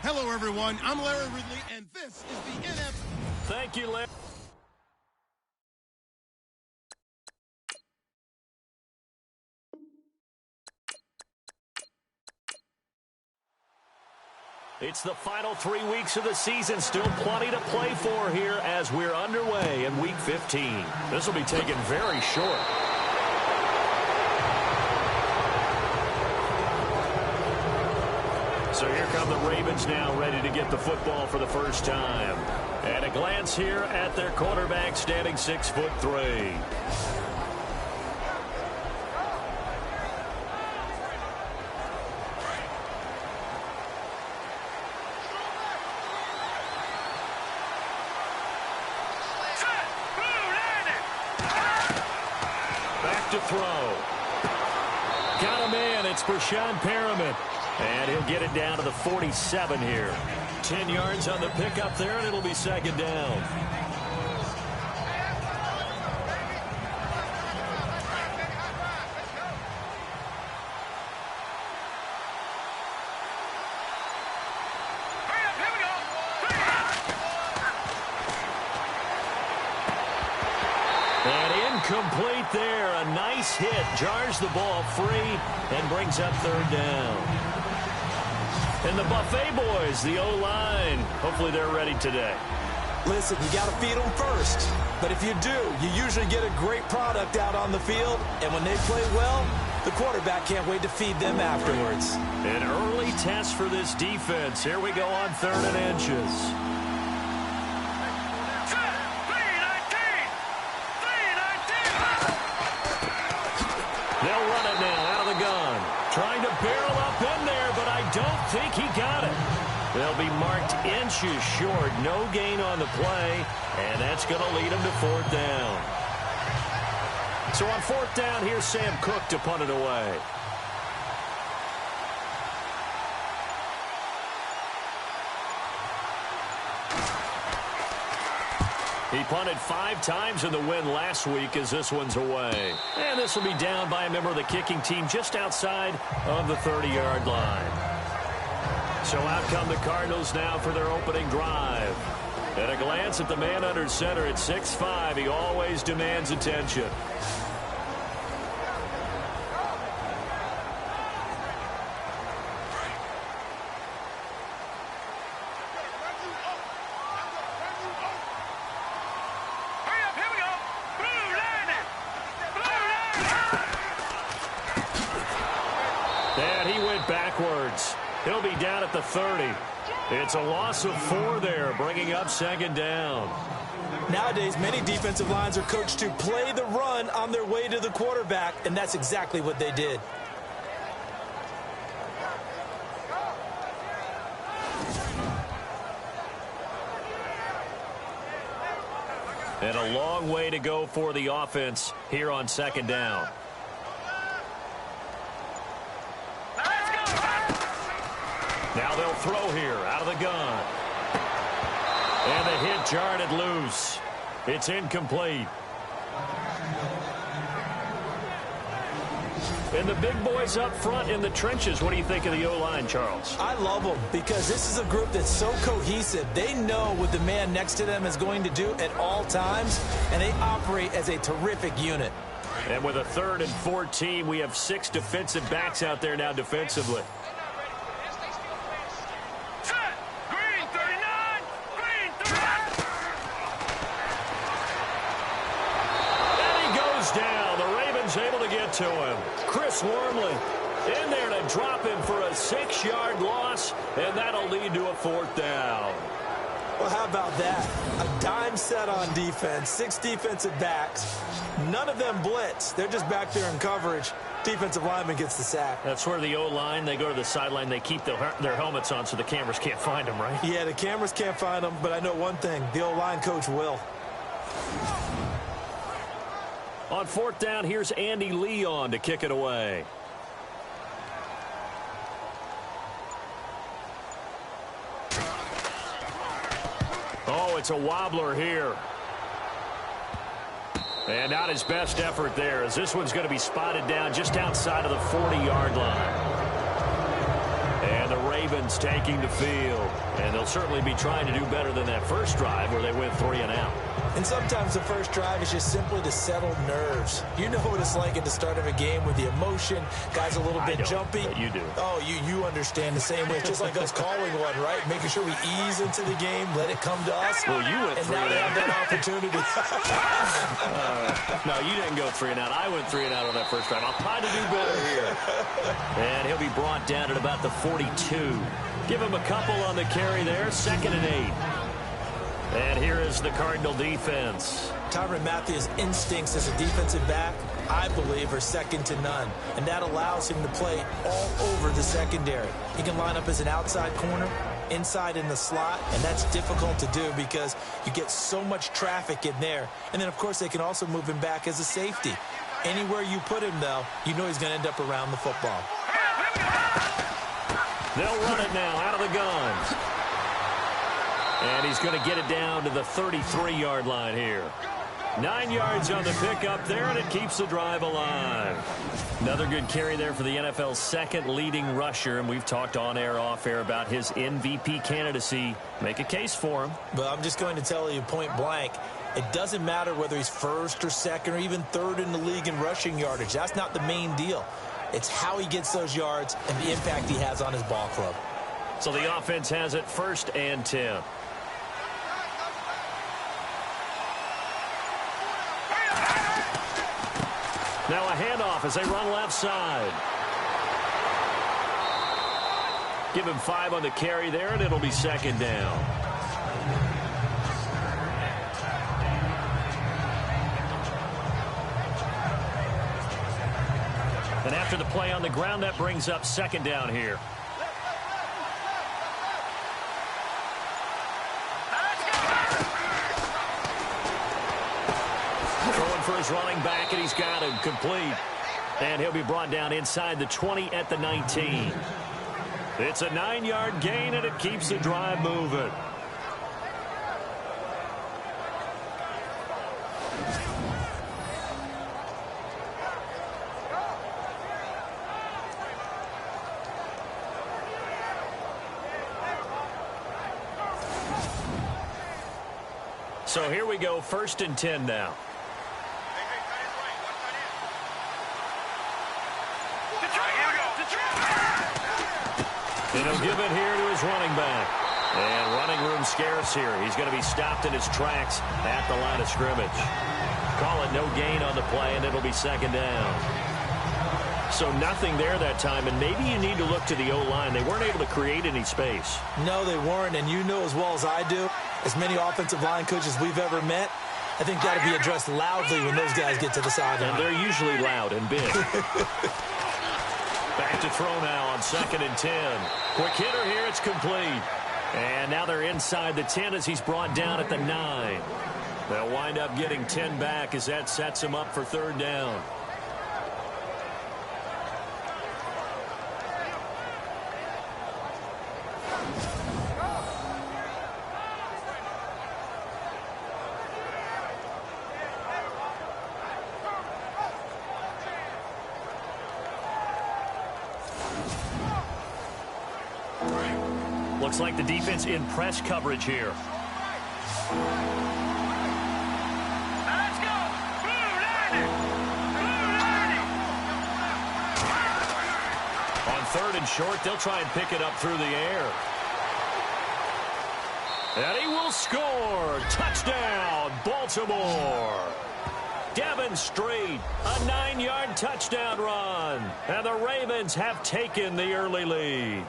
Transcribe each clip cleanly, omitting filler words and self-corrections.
Hello, everyone. I'm Larry Ridley, and this is the NFL. Thank you, Larry. It's the final 3 weeks of the season. Still plenty to play for here as we're underway in Week 15. This will be taken very short. So here come the Ravens now, ready to get the football for the first time. And a glance here at their quarterback, standing 6'3". Back to throw. Got a man. It's Brashad Perriman. And he'll get it down to the 47 here. 10 yards on the pickup there, and it'll be second down. And incomplete there. A nice hit. Jars the ball free and brings up third down. And the Buffet boys, the O-line, hopefully they're ready today. Listen, you got to feed them first. But if you do, you usually get a great product out on the field. And when they play well, the quarterback can't wait to feed them afterwards. An early test for this defense. Here we go on 3rd and inches. They'll run it now out of the gun. Trying to barrel up in there, but I don't think he got it. They'll be marked inches short. No gain on the play, and that's going to lead them to 4th down. So on 4th down, here's Sam Cook to punt it away. He punted 5 times in the win last week as this one's away. And this will be down by a member of the kicking team just outside of the 30-yard line. So out come the Cardinals now for their opening drive. At a glance at the man under center at 6'5", he always demands attention. Backwards. He'll be down at the 30. It's a loss of 4 there, bringing up second down. Nowadays, many defensive lines are coached to play the run on their way to the quarterback, and that's exactly what they did. And a long way to go for the offense here on second down. Now they'll throw here out of the gun. And the hit jarred it loose. It's incomplete. And the big boys up front in the trenches. What do you think of the O-line, Charles? I love them because this is a group that's so cohesive. They know what the man next to them is going to do at all times, and they operate as a terrific unit. And with a 3rd and 14, we have 6 defensive backs out there now defensively. Able to get to him. Chris Wormley in there to drop him for a 6-yard loss, and that'll lead to a 4th down. Well, how about that? A dime set on defense, 6 defensive backs. None of them blitz. They're just back there in coverage. Defensive lineman gets the sack. That's where the O-line, they go to the sideline, they keep their helmets on so the cameras can't find them, right? Yeah, the cameras can't find them, but I know one thing. The O-line coach will. On 4th down, here's Andy Leon to kick it away. Oh, it's a wobbler here. And not his best effort there, as this one's going to be spotted down just outside of the 40-yard line. And the Ravens taking the field. And they'll certainly be trying to do better than that first drive where they went 3 and out. And sometimes the first drive is just simply to settle nerves. You know what it's like at the start of a game with the emotion. Guys a little bit jumpy. But you do. Oh, you understand the same way. It's just like us calling one, right? Making sure we ease into the game, let it come to us. Well, you went 3 and now and they out. have that opportunity. No, you didn't go 3 and out. I went 3 and out on that first drive. I'll try to do better here. And he'll be brought down at about the 42. Give him a couple on the carry there. 2nd and 8. And here is the Cardinal defense. Tyrann Mathieu's instincts as a defensive back, I believe, are second to none. And that allows him to play all over the secondary. He can line up as an outside corner, inside in the slot, and that's difficult to do because you get so much traffic in there. And then, of course, they can also move him back as a safety. Anywhere you put him, though, you know he's going to end up around the football. They'll run it now out of the gun. And he's going to get it down to the 33-yard line here. 9 yards on the pickup there, and it keeps the drive alive. Another good carry there for the NFL's second leading rusher, and we've talked on air, off air about his MVP candidacy. Make a case for him. But I'm just going to tell you point blank, it doesn't matter whether he's first or second or even third in the league in rushing yardage. That's not the main deal. It's how he gets those yards and the impact he has on his ball club. So the offense has it 1st and 10. Now a handoff as they run left side. Give him 5 on the carry there, and it'll be 2nd down. And after the play on the ground, that brings up 2nd down here. Throwing for his running back, and he's got him complete. And he'll be brought down inside the 20 at the 19. It's a 9-yard gain, and it keeps the drive moving. So here we go, 1st and 10 now. And he'll give it here to his running back. And running room scarce here. He's going to be stopped in his tracks at the line of scrimmage. Call it no gain on the play, and it'll be 2nd down. So nothing there that time, and maybe you need to look to the O-line. They weren't able to create any space. No, they weren't, and you know as well as I do, as many offensive line coaches we've ever met, I think that'll be addressed loudly when those guys get to the sideline. And they're usually loud and big. Back to throw now on 2nd and 10. Quick hitter here, it's complete. And now they're inside the 10 as he's brought down at the 9. They'll wind up getting 10 back as that sets him up for 3rd down. Looks like the defense in press coverage here. Let's go! Blue line! On 3rd and short, they'll try and pick it up through the air. And he will score. Touchdown, Baltimore. Devin Street, a 9-yard touchdown run. And the Ravens have taken the early lead.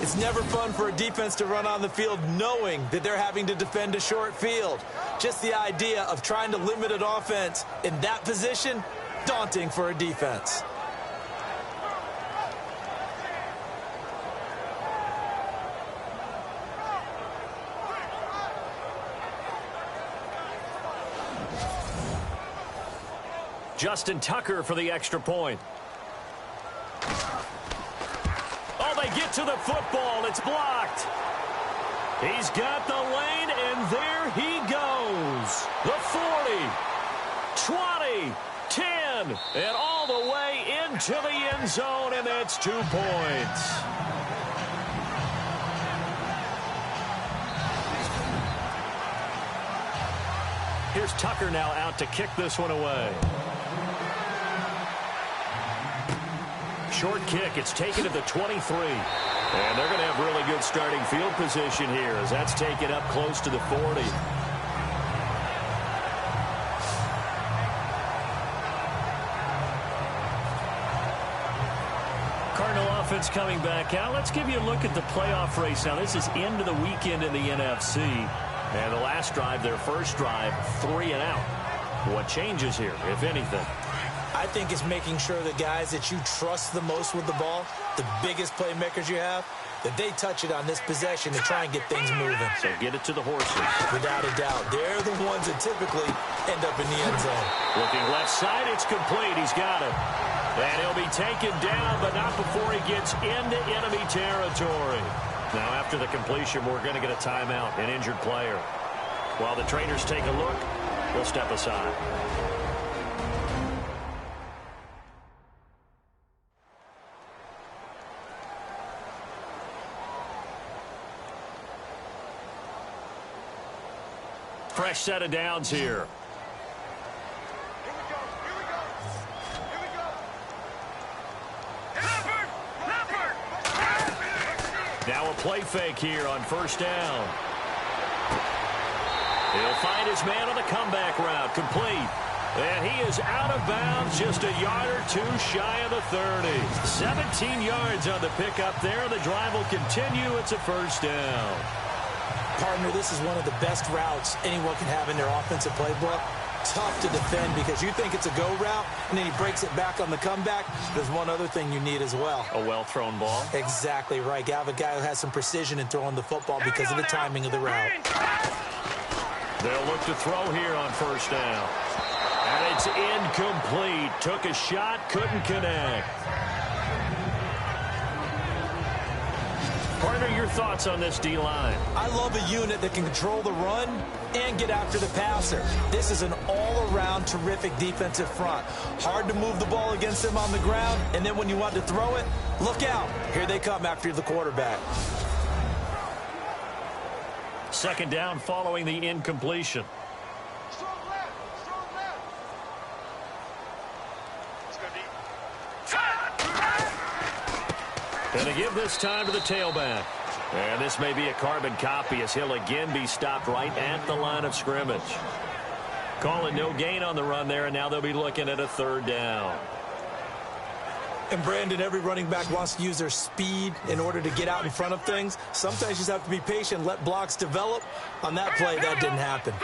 It's never fun for a defense to run on the field knowing that they're having to defend a short field. Just the idea of trying to limit an offense in that position, daunting for a defense. Justin Tucker for the extra point. They get to the football. It's blocked. He's got the lane, and there he goes. The 40, 20, 10, and all the way into the end zone, and that's 2 points. here's Tucker now out to kick this one away. Short kick. It's taken at the 23. And they're going to have really good starting field position here as that's taken up close to the 40. Cardinal offense coming back out. Let's give you a look at the playoff race now. This is end of the weekend in the NFC. And the last drive, their first drive, 3 and out. What changes here, if anything? I think it's making sure the guys that you trust the most with the ball, the biggest playmakers you have, that they touch it on this possession to try and get things moving. So get it to the horses. Without a doubt. They're the ones that typically end up in the end zone. Looking left side, it's complete. He's got it. And he'll be taken down, but not before he gets into enemy territory. Now, after the completion, we're going to get a timeout, an injured player. While the trainers take a look, we'll step aside. Fresh set of downs here. Now a play fake here on first down. He'll find his man on the comeback route. Complete. And he is out of bounds, just a yard or two shy of the 30. 17 yards on the pickup there. The drive will continue. It's a first down. Partner, this is one of the best routes anyone can have in their offensive playbook. Tough to defend because you think it's a go route, and then he breaks it back on the comeback. There's one other thing you need as well. A well-thrown ball. Exactly right. You have a guy who has some precision in throwing the football because of the timing of the route. They'll look to throw here on first down. And it's incomplete. Took a shot, couldn't connect. Partner, your thoughts on this D-line? I love a unit that can control the run and get after the passer. This is an all-around terrific defensive front. Hard to move the ball against them on the ground, and then when you want to throw it, look out. Here they come after the quarterback. Second down following the incompletion. And to give this time to the tailback. And this may be a carbon copy as he'll again be stopped right at the line of scrimmage. Call it no gain on the run there, and now they'll be looking at a third down. And Brandon, every running back wants to use their speed in order to get out in front of things. Sometimes you just have to be patient, let blocks develop. On that play, that didn't happen.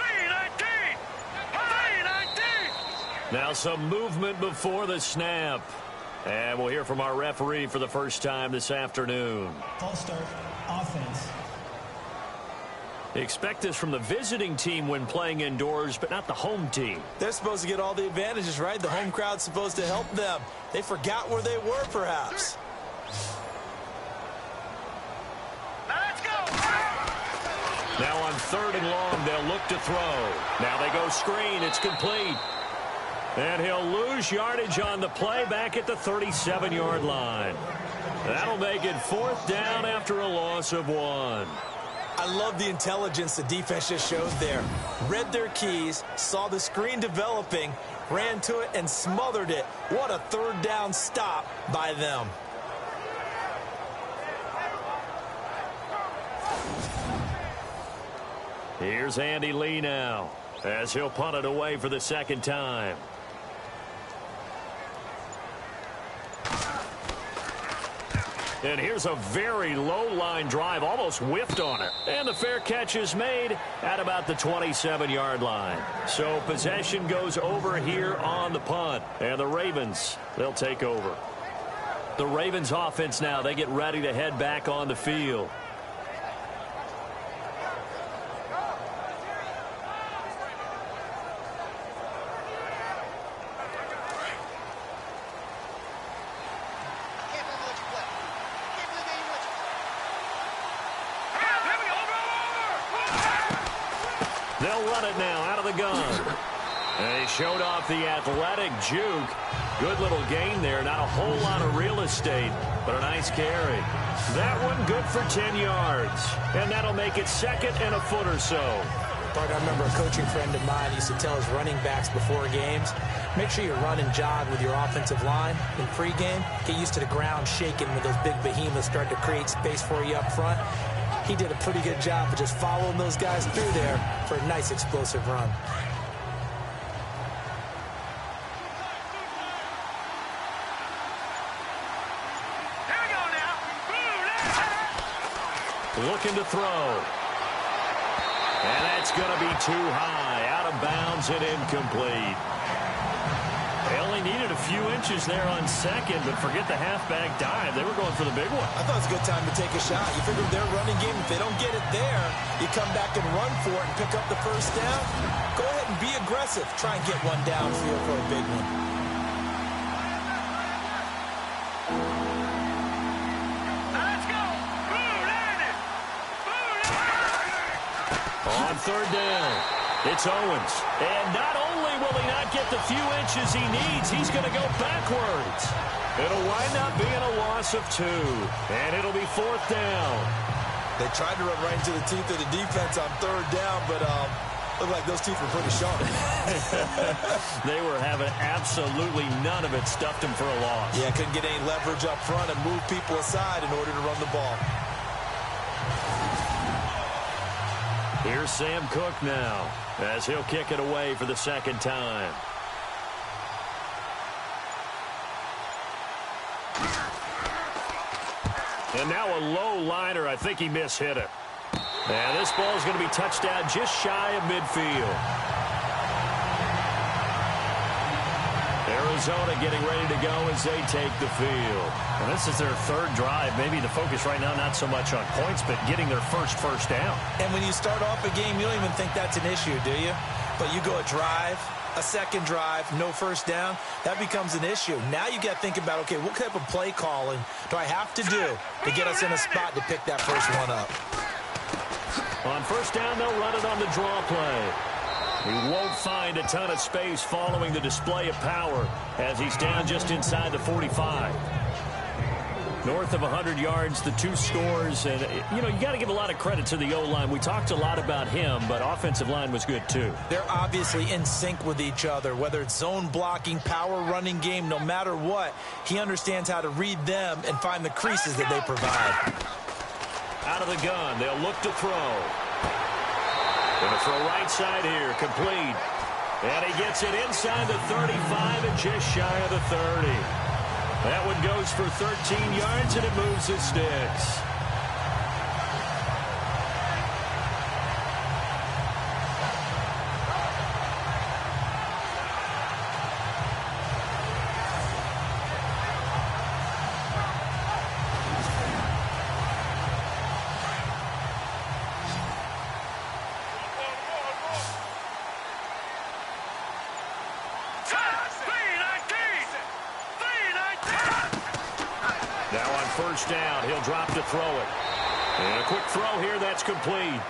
Now some movement before the snap. And we'll hear from our referee for the first time this afternoon. False start, offense. Expect this from the visiting team when playing indoors, but not the home team. They're supposed to get all the advantages, right? The home crowd's supposed to help them. They forgot where they were, perhaps. Let's go. Now on third and long, they'll look to throw. Now they go screen. It's complete. And he'll lose yardage on the play back at the 37-yard line. That'll make it fourth down after a loss of 1. I love the intelligence the defense just showed there. Read their keys, saw the screen developing, ran to it, and smothered it. What a third down stop by them. Here's Andy Lee now as he'll punt it away for the second time. And here's a very low-line drive, almost whiffed on it. And the fair catch is made at about the 27-yard line. So possession goes over here on the punt. And the Ravens, they'll take over. The Ravens offense now, they get ready to head back on the field. They'll run it now out of the gun. And he showed off the athletic juke. Good little gain there. Not a whole lot of real estate, but a nice carry. That one good for 10 yards. And that'll make it second and a foot or so. Partner, I remember a coaching friend of mine used to tell his running backs before games, make sure you run and jog with your offensive line in pregame. Get used to the ground shaking when those big behemoths start to create space for you up front. He did a pretty good job of just following those guys through there for a nice explosive run. Here we go now. Looking to throw. And that's going to be too high. Out of bounds and incomplete. They only needed a few inches there on second, but forget the halfback dive. They were going for the big one. I thought it was a good time to take a shot. You figure their running game, if they don't get it there, you come back and run for it and pick up the first down. Go ahead and be aggressive. Try and get one downfield for a big one. On third down, it's Owens. And not only will he not get the few inches he needs, he's going to go backwards. It'll wind up being a loss of 2. And it'll be fourth down. They tried to run right into the teeth of the defense on third down, but looked like those teeth were pretty sharp. They were having absolutely none of it. Stuffed him for a loss. Yeah, couldn't get any leverage up front and move people aside in order to run the ball. Here's Sam Cook now, as he'll kick it away for the second time. And now a low liner. I think he mishit it. And this ball is going to be touched down just shy of midfield. Arizona getting ready to go as they take the field. Well, this is their third drive. Maybe the focus right now not so much on points, but getting their first down. And when you start off a game, you don't even think that's an issue, do you? But you go a drive, a second drive, no first down, that becomes an issue. Now you got to think about, okay, what type of play calling do I have to do to get us in a spot to pick that first one up? On first down, they'll run it on the draw play. He won't find a ton of space following the display of power as he's down just inside the 45. North of 100 yards, the 2 scores. And, you know, you got to give a lot of credit to the O-line. We talked a lot about him, but offensive line was good, too. They're obviously in sync with each other, whether it's zone blocking, power running game, no matter what. He understands how to read them and find the creases that they provide. Out of the gun, they'll look to throw. Going to throw right side here, complete. And he gets it inside the 35 and just shy of the 30. That one goes for 13 yards, and it moves the sticks. First down, he'll drop to throw it. And a quick throw here, that's complete.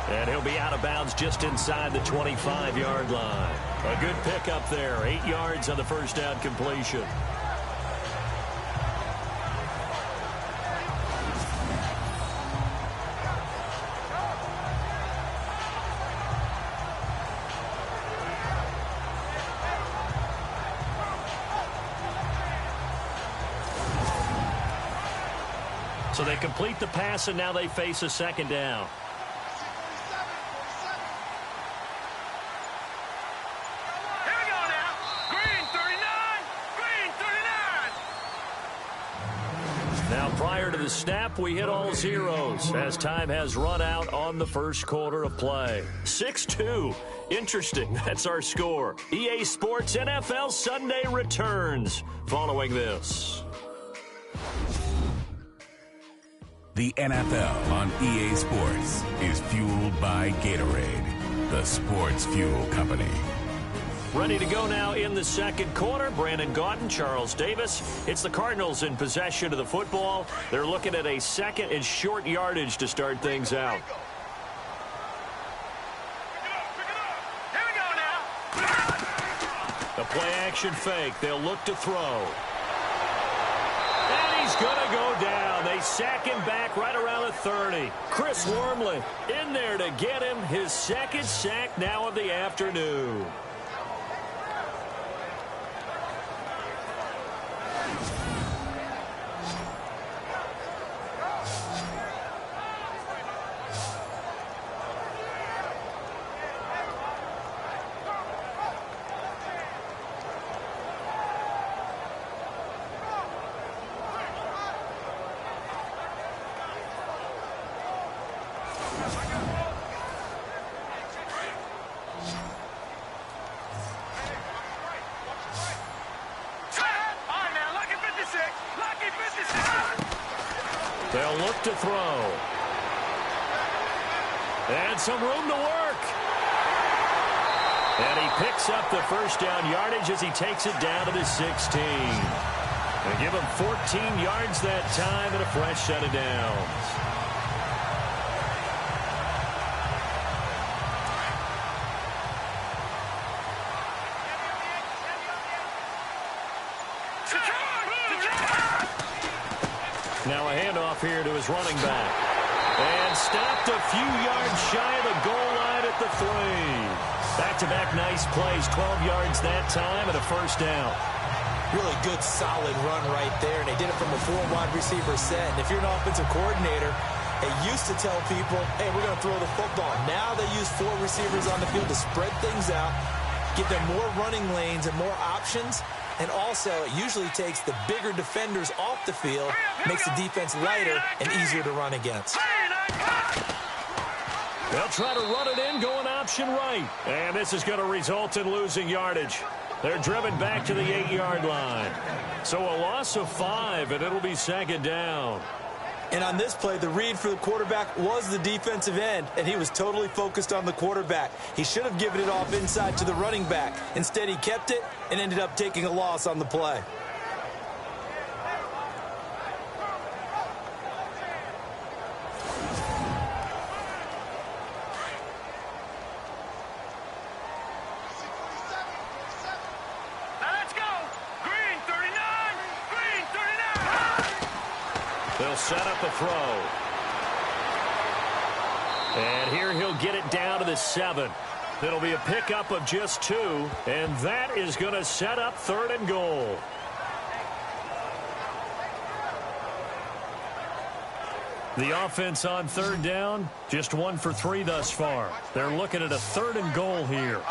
And he'll be out of bounds just inside the 25-yard line. A good pickup there, 8 yards on the first down completion. So they complete the pass, and now they face a second down. Here we go now. Green 39. Green 39. Now, prior to the snap, we hit all zeros as time has run out on the first quarter of play. 6-2. Interesting. That's our score. EA Sports NFL Sunday returns following this. The NFL on EA Sports is fueled by Gatorade, the sports fuel company. Ready to go now in the second quarter. Brandon Gaudin, Charles Davis. It's the Cardinals in possession of the football. They're looking at a second and short yardage to start things out. Here we go now. A play action fake. They'll look to throw. And he's going to go down. They sack him back right around the 30. Chris Wormley in there to get him his second sack now of the afternoon. They'll look to throw. And some room to work. And he picks up the first down yardage as he takes it down to the 16. They give him 14 yards that time and a fresh set of downs. Now a handoff here to his running back. And stopped a few yards shy of the goal line at the 3. Back-to-back nice plays, 12 yards that time and a first down. Really good, solid run right there, and they did it from a 4-wide receiver set. And if you're an offensive coordinator, they used to tell people, hey, we're going to throw the football. Now they use 4 receivers on the field to spread things out, give them more running lanes and more options. And also, it usually takes the bigger defenders off the field, makes the defense lighter and easier to run against. They'll try to run it in, going option right. And this is going to result in losing yardage. They're driven back to the 8-yard line. So a loss of 5, and it'll be second down. And on this play, the read for the quarterback was the defensive end, and he was totally focused on the quarterback. He should have given it off inside to the running back. Instead, he kept it and ended up taking a loss on the play. They'll set up a throw. And here he'll get it down to the 7. It'll be a pickup of just 2, and that is going to set up 3rd and goal. The offense on 3rd down, just 1 for 3 thus far. They're looking at a 3rd and goal here.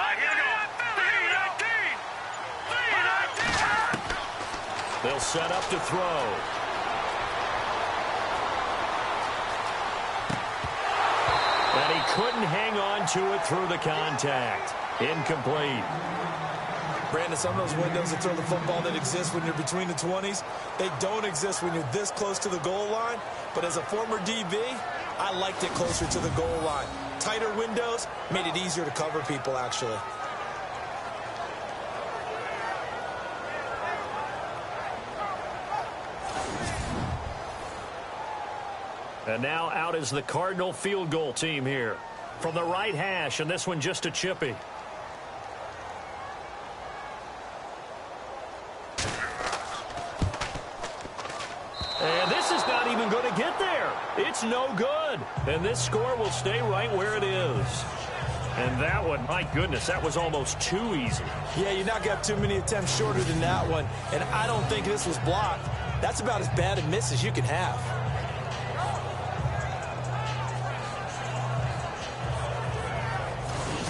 They'll set up to throw. And he couldn't hang on to it through the contact. Incomplete. Brandon, some of those windows that throw the football that exist when you're between the 20s, they don't exist when you're this close to the goal line. But as a former DB, I liked it closer to the goal line. Tighter windows made it easier to cover people, actually. And now out is the Cardinal field goal team here. From the right hash, and this one just a chippy. And this is not even going to get there. It's no good. And this score will stay right where it is. And that one, my goodness, that was almost too easy. Yeah, you're not going to have too many attempts shorter than that one. And I don't think this was blocked. That's about as bad a miss as you can have.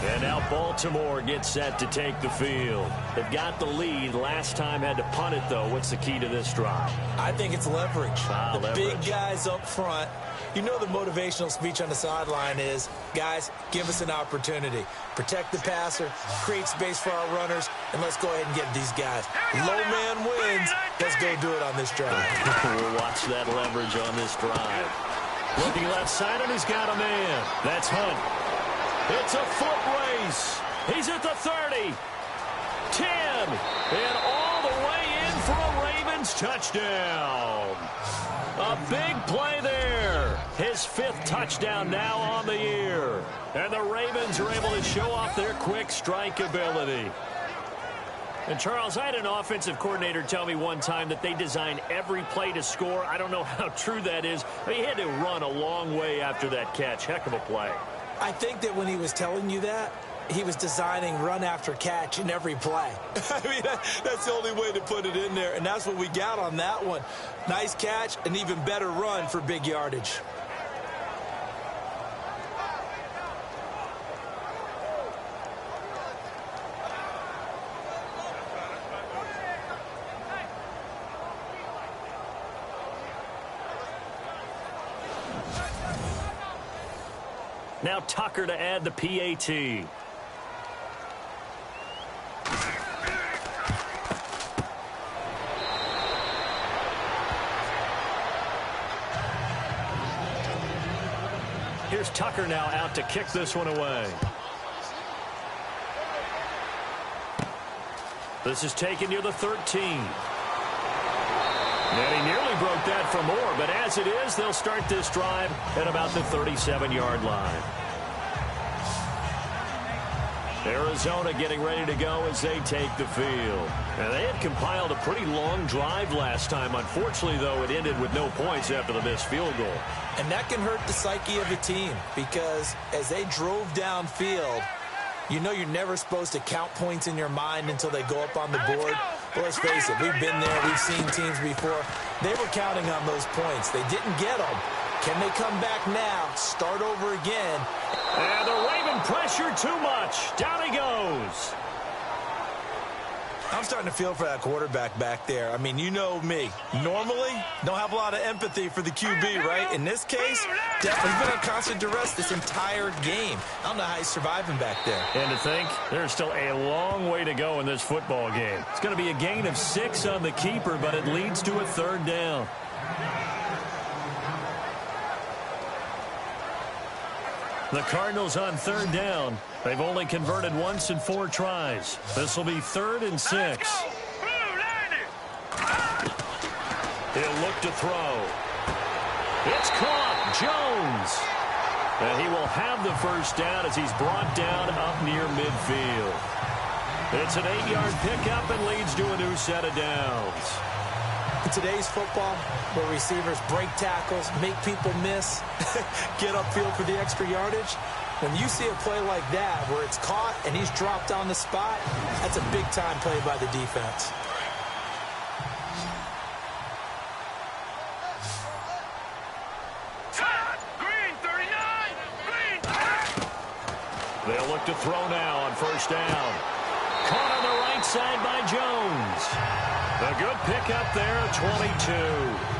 And now Baltimore gets set to take the field. They've got the lead. Last time had to punt it, though. What's the key to this drive? I think it's leverage. Leverage. Big guys up front. You know the motivational speech on the sideline is, guys, give us an opportunity. Protect the passer, create space for our runners, and let's go ahead and get these guys. Low man wins. Let's go do it on this drive. We'll watch that leverage on this drive. Looking left side, and he's got a man. That's Hunt. It's a foot race. He's at the 30, 10, and all the way in for a Ravens touchdown. A big play there. His 5th touchdown now on the year. And the Ravens are able to show off their quick strike ability. And, Charles, I had an offensive coordinator tell me one time that they design every play to score. I don't know how true that is. He had to run a long way after that catch. Heck of a play. I think that when he was telling you that, he was designing run after catch in every play. I mean, that's the only way to put it in there, and that's what we got on that one. Nice catch, an even better run for big yardage. Now Tucker to add the PAT. Here's Tucker now out to kick this one away. This is taken near the 13. And he nearly broke that for more, but as it is, they'll start this drive at about the 37-yard line. Arizona getting ready to go as they take the field. And they had compiled a pretty long drive last time. Unfortunately, though, it ended with no points after the missed field goal. And that can hurt the psyche of a team because as they drove downfield, you know you're never supposed to count points in your mind until they go up on the board. Well, let's face it, we've been there. We've seen teams before. They were counting on those points. They didn't get them. Can they come back now, start over again? And the Raven pressure too much. Down he goes. I'm starting to feel for that quarterback back there. I mean, you know me. Normally, don't have a lot of empathy for the QB, right? In this case, definitely been on constant duress this entire game. I don't know how he's surviving back there. And to think, there's still a long way to go in this football game. It's going to be a gain of 6 on the keeper, but it leads to a 3rd down. The Cardinals on 3rd down. They've only converted once in 4 tries. This will be 3rd and 6. He'll look to throw. It's caught. Jones. And he will have the first down as he's brought down up near midfield. It's an 8-yard pickup and leads to a new set of downs. In today's football, where receivers break tackles, make people miss, get upfield for the extra yardage, when you see a play like that where it's caught and he's dropped on the spot, that's a big-time play by the defense. Green 39! Green! They'll look to throw now on 1st down. Caught on the right side by Jones. A good pickup there, 22.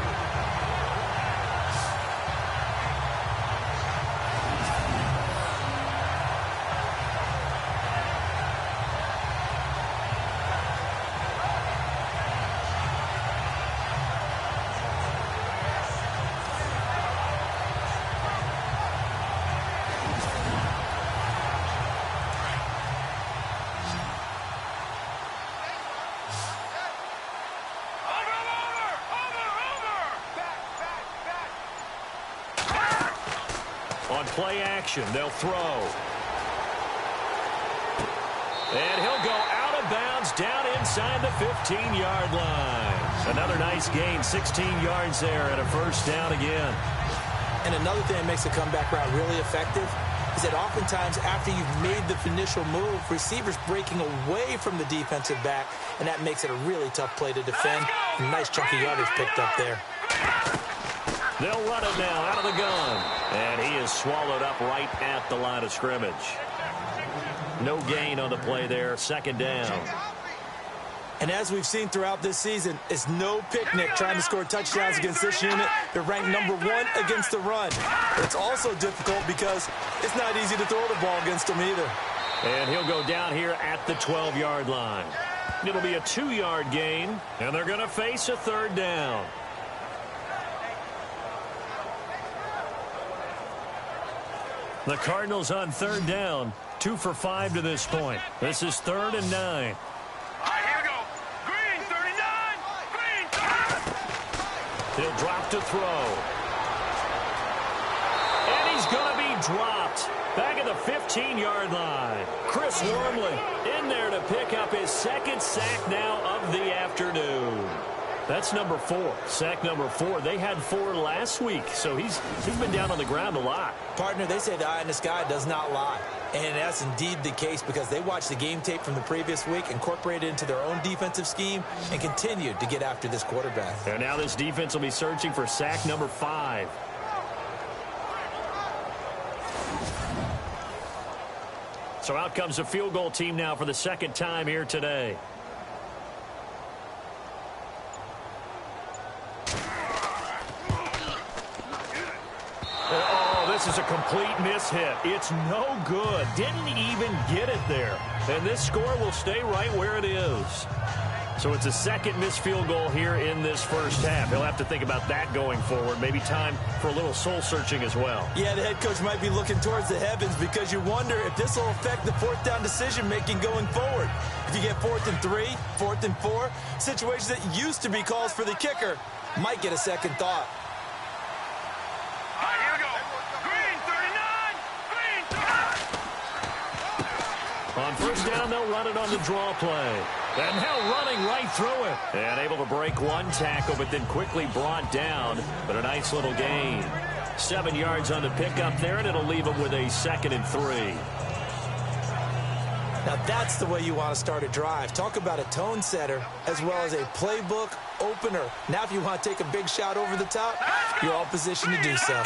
On play action, they'll throw. And he'll go out of bounds down inside the 15-yard line. Another nice gain, 16 yards there and a 1st down again. And another thing that makes a comeback route really effective is that oftentimes after you've made the initial move, receivers breaking away from the defensive back, and that makes it a really tough play to defend. Nice chunky yardage picked up there. They'll run it now out of the gun. And he is swallowed up right at the line of scrimmage. No gain on the play there, 2nd down. And as we've seen throughout this season, it's no picnic trying to score touchdowns against this unit. They're ranked #1 against the run. It's also difficult because it's not easy to throw the ball against them either. And he'll go down here at the 12-yard line. It'll be a 2-yard gain, and they're going to face a 3rd down. The Cardinals on 3rd down, 2 for 5 to this point. This is 3rd and 9. All right, here we go. Green 39! Green 30! He'll drop to throw. And he's going to be dropped. sacked. Back at the 15-yard line. Chris Wormley in there to pick up his second sack now of the afternoon. That's number 4. Sack number 4. They had 4 last week, so he's been down on the ground a lot. Partner, they say the eye in the sky does not lie. And that's indeed the case because they watched the game tape from the previous week, incorporated it into their own defensive scheme, and continued to get after this quarterback. And now this defense will be searching for sack number 5. So out comes the field goal team now for the second time here today. Oh, this is a complete mishit. It's no good. Didn't even get it there. And this score will stay right where it is. So it's a second missed field goal here in this first half. He'll have to think about that going forward. Maybe time for a little soul-searching as well. Yeah, the head coach might be looking towards the heavens because you wonder if this will affect the fourth down decision-making going forward. If you get 4th and 3, 4th and 4, situations that used to be calls for the kicker might get a second thought. All right, here we go. Green 39. Green 39. On first down, they'll run it on the draw play. And now running right through it. And able to break one tackle, but then quickly brought down. But a nice little gain. 7 yards on the pickup there, and it'll leave him with a 2nd and 3. Now that's the way you want to start a drive. Talk about a tone setter as well as a playbook opener. Now if you want to take a big shot over the top, you're all positioned to do so.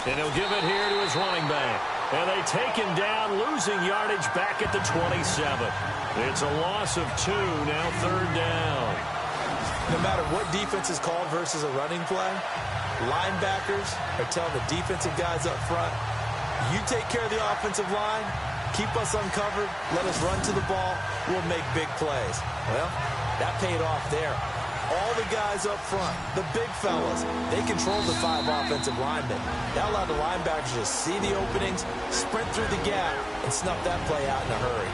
And he'll give it here to his running back. And they take him down, losing yardage back at the 27. It's a loss of 2, now 3rd down. No matter what defense is called versus a running play, linebackers are telling the defensive guys up front, you take care of the offensive line, keep us uncovered, let us run to the ball, we'll make big plays. Well, that paid off there. All the guys up front, the big fellas, they controlled the 5 offensive linemen. That allowed the linebackers to see the openings, sprint through the gap, and snuff that play out in a hurry.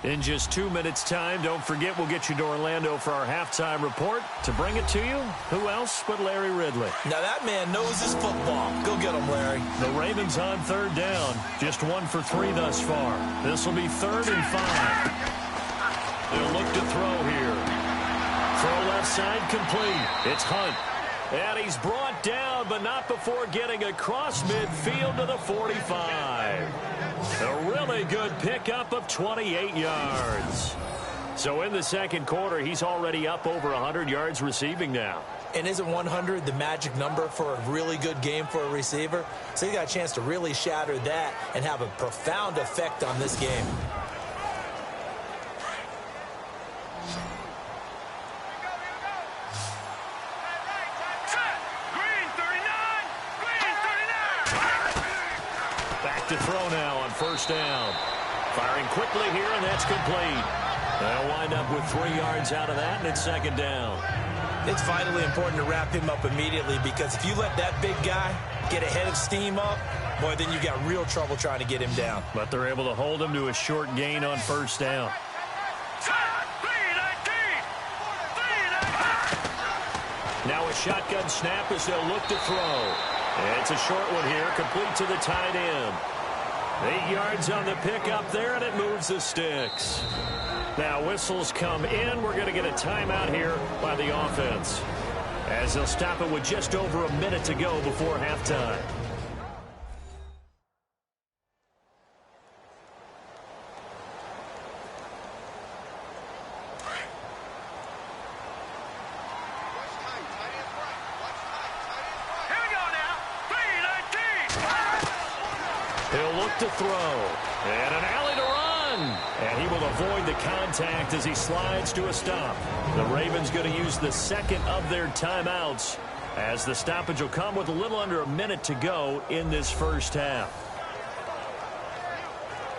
In just 2 minutes' time, don't forget we'll get you to Orlando for our halftime report. To bring it to you, who else but Larry Ridley? Now that man knows his football. Go get him, Larry. The Ravens on 3rd down. Just 1 for 3 thus far. This will be 3rd and 5. They'll look to throw here. Throw left side complete. It's Hunt. And he's brought down, but not before getting across midfield to the 45. A really good pickup of 28 yards. So in the second quarter, he's already up over 100 yards receiving now. And isn't 100 the magic number for a really good game for a receiver? So he got a chance to really shatter that and have a profound effect on this game. To throw now on first down. Firing quickly here, and that's complete. They'll wind up with 3 yards out of that, and it's 2nd down. It's vitally important to wrap him up immediately because if you let that big guy get ahead of steam up, boy, then you got real trouble trying to get him down. But they're able to hold him to a short gain on first down. Now a shotgun snap as they'll look to throw. It's a short one here, complete to the tight end. 8 yards on the pickup there, and it moves the sticks. Now whistles come in. We're going to get a timeout here by the offense, as they'll stop it with just over a minute to go before halftime. To throw, and an alley to run, and he will avoid the contact as he slides to a stop. The Ravens going to use the second of their timeouts, as the stoppage will come with a little under a minute to go in this first half.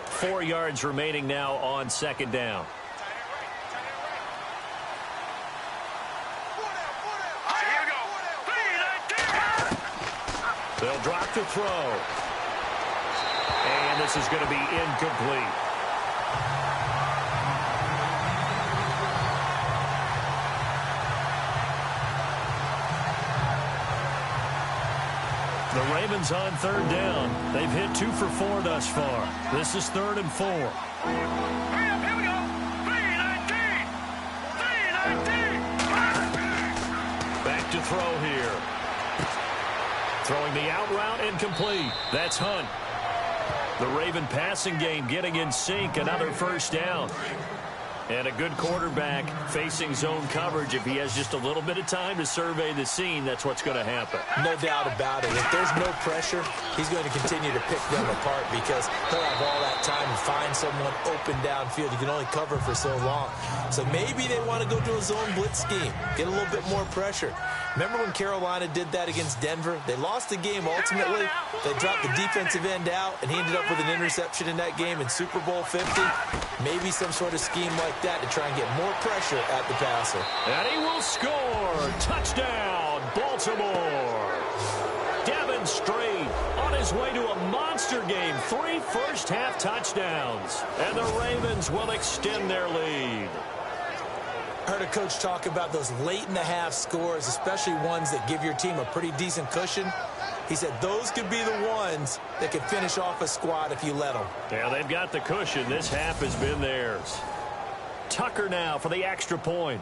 4 yards remaining now on 2nd down. They'll drop to throw. And the this is going to be incomplete. The Ravens on third down. They've hit 2 for 4 thus far. This is 3rd and 4. Here we go. 3-19. 3-19. Back to throw here. Throwing the out route incomplete. That's Hunt. The Raven passing game getting in sync. Another first down. And a good quarterback facing zone coverage. If he has just a little bit of time to survey the scene, that's what's going to happen. No doubt about it. If there's no pressure, he's going to continue to pick them apart because he'll have all that time to find someone open downfield. You can only cover for so long. So maybe they want to go to a zone blitz scheme, get a little bit more pressure. Remember when Carolina did that against Denver? They lost the game ultimately. They dropped the defensive end out, and he ended up with an interception in that game in Super Bowl 50. Maybe some sort of scheme like that to try and get more pressure at the passer. And he will score. Touchdown, Baltimore. Devin Strait on his way to a monster game. 3 first-half touchdowns. And the Ravens will extend their lead. I heard a coach talk about those late-in-the-half scores, especially ones that give your team a pretty decent cushion. He said those could be the ones that could finish off a squad if you let them. Yeah, they've got the cushion. This half has been theirs. Tucker now for the extra point.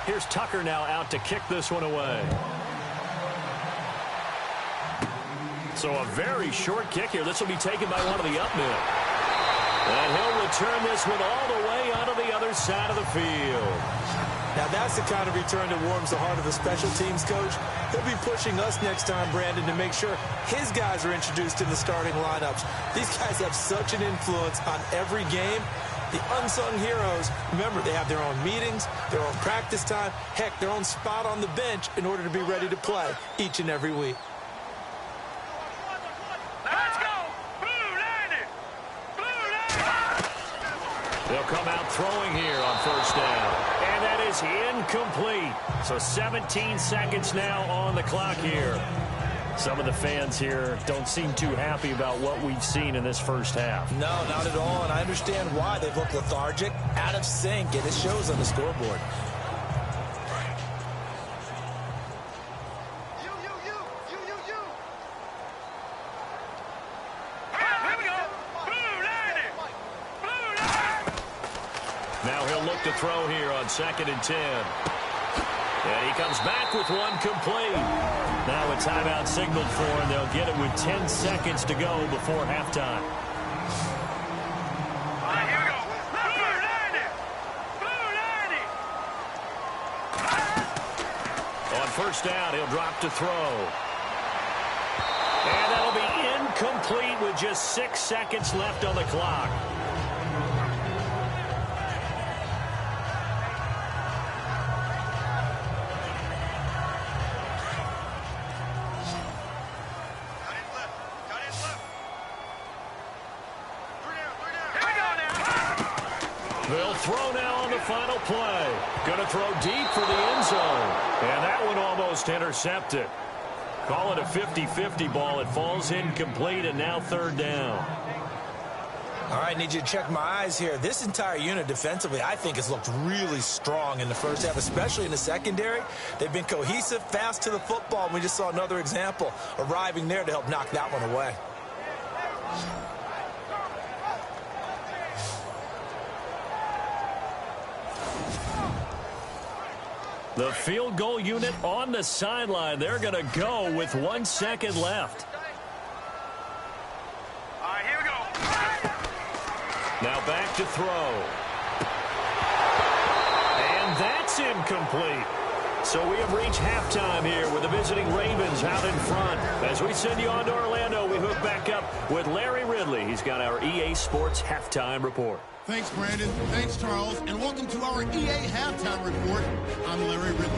Here's Tucker now out to kick this one away. So a very short kick here. This will be taken by one of the up men. And he'll return this one all the way onto the other side of the field. Now that's the kind of return that warms the heart of a special teams coach. He'll be pushing us next time, Brandon, to make sure his guys are introduced in the starting lineups. These guys have such an influence on every game. The unsung heroes, remember, they have their own meetings, their own practice time, heck, their own spot on the bench in order to be ready to play each and every week. Let's go. Blue 90. Blue 90. They'll come out throwing here on first down. And that is incomplete. So 17 seconds now on the clock here. Some of the fans here don't seem too happy about what we've seen in this first half. No, not at all, and I understand why. They've looked lethargic, out of sync, and it shows on the scoreboard. Here we go. Blue 90. Blue 90. Now he'll look to throw here on 2nd and 10. And he comes back with one complete. Now a timeout signaled for, and they'll get it with 10 seconds to go before halftime. Here we go. Blue 90. Blue 90. On first down, he'll drop to throw. And that'll be incomplete with just 6 seconds left on the clock. They'll throw now on the final play. Going to throw deep for the end zone. And that one almost intercepted. Call it a 50-50 ball. It falls incomplete, and now 3rd down. All right, need you to check my eyes here. This entire unit defensively, I think, has looked really strong in the first half, especially in the secondary. They've been cohesive, fast to the football. We just saw another example arriving there to help knock that one away. The field goal unit on the sideline. They're going to go with 1 second left. All right, here we go. Now back to throw. And that's incomplete. So we have reached halftime here with the visiting Ravens out in front. As we send you on to Orlando, we hook back up with Larry Ridley. He's got our EA Sports Halftime Report. Thanks, Brandon. Thanks, Charles. And welcome to our EA Halftime Report. I'm Larry Ridley.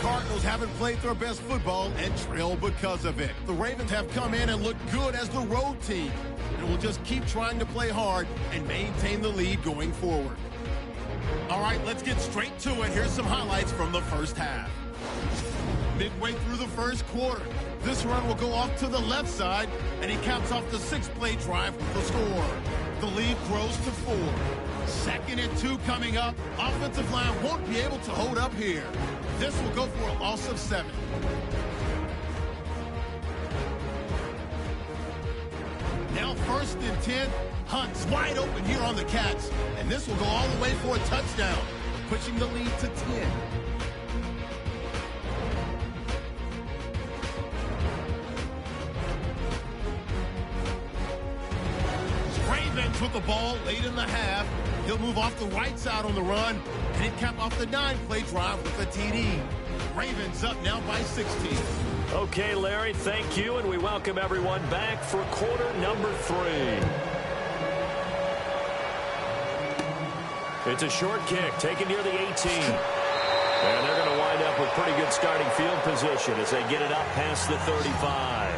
Cardinals haven't played their best football and trail because of it. The Ravens have come in and looked good as the road team, and will just keep trying to play hard and maintain the lead going forward. All right, let's get straight to it. Here's some highlights from the first half. Midway through the first quarter, this run will go off to the left side, and he caps off the 6-play drive with the score. The lead grows to 4. 2nd and 2 coming up. Offensive line won't be able to hold up here. This will go for a loss of 7. Now 1st and 10. Hunt's wide open here on the catch, and this will go all the way for a touchdown, pushing the lead to 10. Ravens with the ball late in the half. He'll move off the right side on the run, and he'll cap off the 9-play drive with a TD. Ravens up now by 16. Okay, Larry, thank you, and we welcome everyone back for quarter number 3. It's a short kick taken near the 18. And they're going to wind up with pretty good starting field position as they get it up past the 35.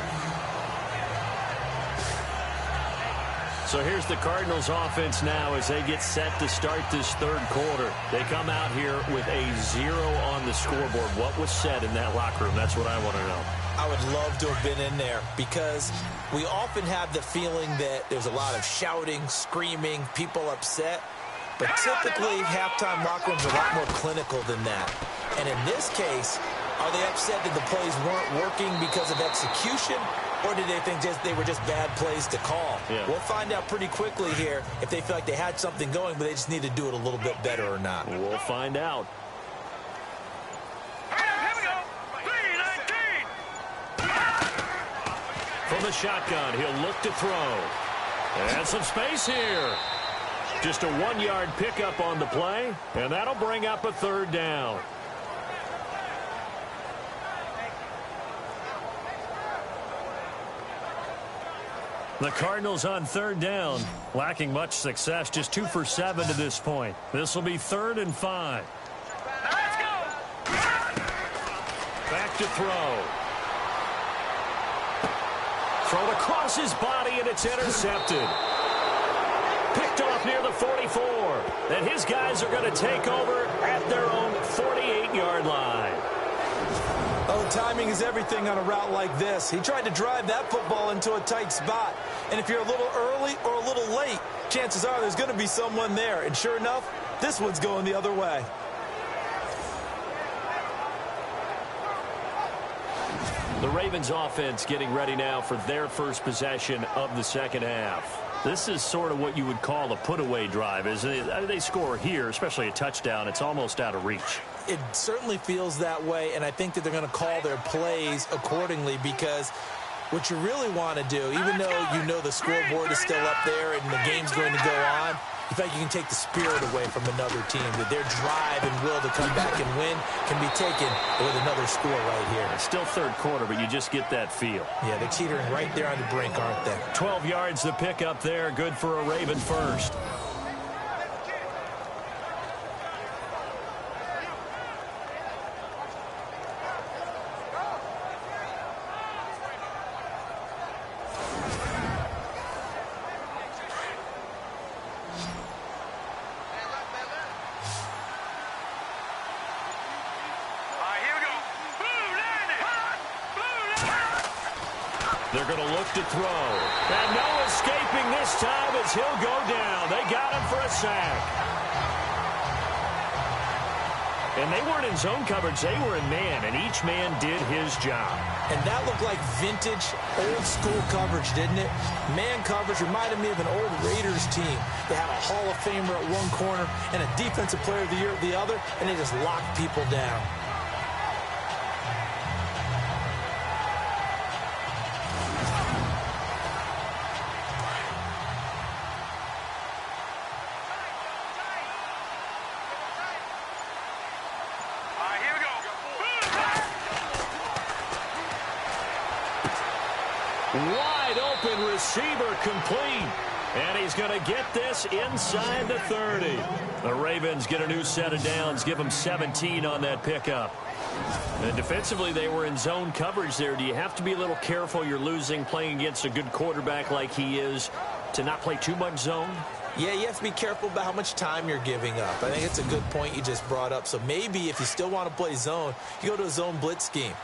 So here's the Cardinals offense now as they get set to start this third quarter. They come out here with a 0 on the scoreboard. What was said in that locker room? That's what I want to know. I would love to have been in there because we often have the feeling that there's a lot of shouting, screaming, people upset. But typically, halftime locker rooms are a lot more clinical than that. And in this case, are they upset that the plays weren't working because of execution? Or did they think they were just bad plays to call? Yeah. We'll find out pretty quickly here if they feel like they had something going, but they just need to do it a little bit better or not. We'll find out. Here we go. 3-19. From the shotgun, he'll look to throw. And some space here. Just a 1-yard pickup on the play, and that'll bring up a 3rd down. The Cardinals on 3rd down, lacking much success, just 2 for 7 to this point. This will be 3rd and 5. Let's go. Back to throw. Thrown across his body, and it's intercepted. Picked off near the 44. And his guys are going to take over at their own 48-yard line. Oh, timing is everything on a route like this. He tried to drive that football into a tight spot. And if you're a little early or a little late, chances are there's going to be someone there. And sure enough, this one's going the other way. The Ravens offense getting ready now for their first possession of the second half. This is sort of what you would call a put-away drive, isn't it? They score here, especially a touchdown. It's almost out of reach. It certainly feels that way, and I think that they're going to call their plays accordingly because what you really want to do, even though you know the scoreboard is still up there and the game's going to go on, in fact, you can take the spirit away from another team, that their drive and will to come back and win can be taken with another score right here. It's still third quarter, but you just get that feel. Yeah, they're teetering right there on the brink, aren't they? 12 yards to pick up there, good for a Raven first. They're going to look to throw. And no escaping this time as he'll go down. They got him for a sack. And they weren't in zone coverage. They were in man, and each man did his job. And that looked like vintage, old-school coverage, didn't it? Man coverage reminded me of an old Raiders team. They had a Hall of Famer at one corner and a Defensive Player of the Year at the other, and they just locked people down. Wide open receiver complete. And he's going to get this inside the 30. The Ravens get a new set of downs, give them 17 on that pickup. And defensively, they were in zone coverage there. Do you have to be a little careful? You're losing playing against a good quarterback like he is to not play too much zone? Yeah, you have to be careful about how much time you're giving up. I think it's a good point you just brought up. So maybe if you still want to play zone, you go to a zone blitz scheme.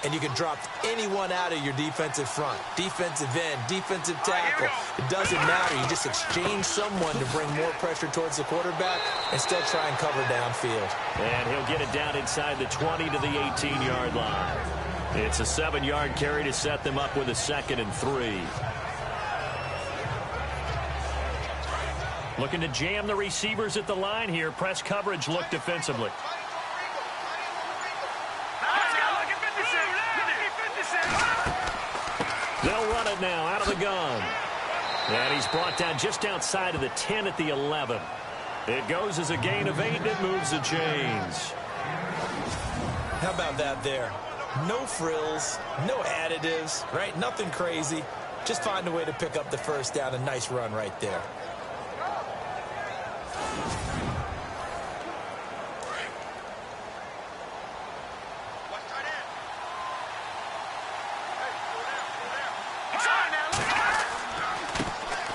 And you can drop anyone out of your defensive front. Defensive end, defensive tackle. It doesn't matter. You just exchange someone to bring more pressure towards the quarterback and still try and cover downfield. And he'll get it down inside the 20 to the 18-yard line. It's a 7-yard carry to set them up with a 2nd and 3. Looking to jam the receivers at the line here. Press coverage look defensively. They'll run it now out of the gun. And he's brought down just outside of the 10 at the 11. It goes as a gain of 8, and it moves the chains. How about that there? No frills, no additives, right? Nothing crazy. Just find a way to pick up the first down. A nice run right there.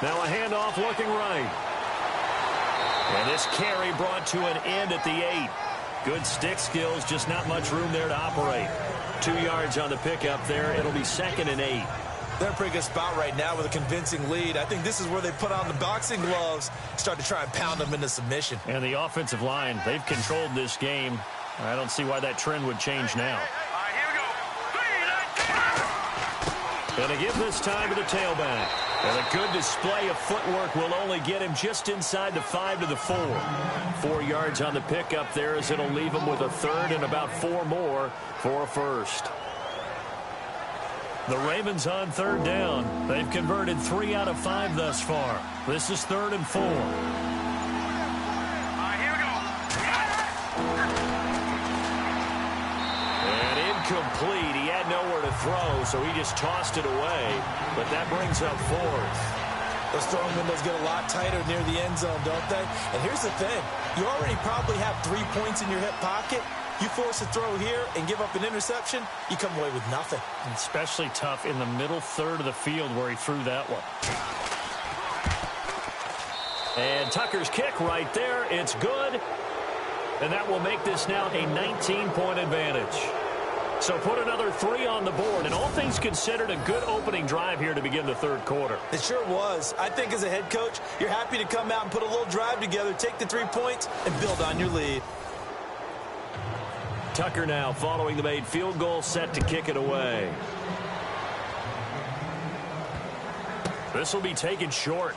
Now a handoff looking right. And this carry brought to an end at the 8. Good stick skills, just not much room there to operate. 2 yards on the pickup there. It'll be 2nd and 8. They're in a pretty good spot right now with a convincing lead. I think this is where they put on the boxing gloves, start to try and pound them into submission. And the offensive line, they've controlled this game. I don't see why that trend would change now. And to give this time to the tailback. And a good display of footwork will only get him just inside the 5 to the 4. 4 yards on the pickup there as it'll leave him with a 3rd and about 4 more for a 1st. The Ravens on 3rd down. They've converted 3 out of 5 thus far. This is 3rd and 4. Complete. He had nowhere to throw, so he just tossed it away. But that brings up 4th. Those throwing windows get a lot tighter near the end zone, don't they? And here's the thing. You already probably have 3 points in your hip pocket. You force a throw here and give up an interception, you come away with nothing. Especially tough in the middle 3rd of the field where he threw that one. And Tucker's kick right there. It's good. And that will make this now a 19-point advantage. So put another 3 on the board, and all things considered, a good opening drive here to begin the 3rd quarter. It sure was. I think as a head coach, you're happy to come out and put a little drive together, take the 3 points, and build on your lead. Tucker now following the made field goal, set to kick it away. This will be taken short.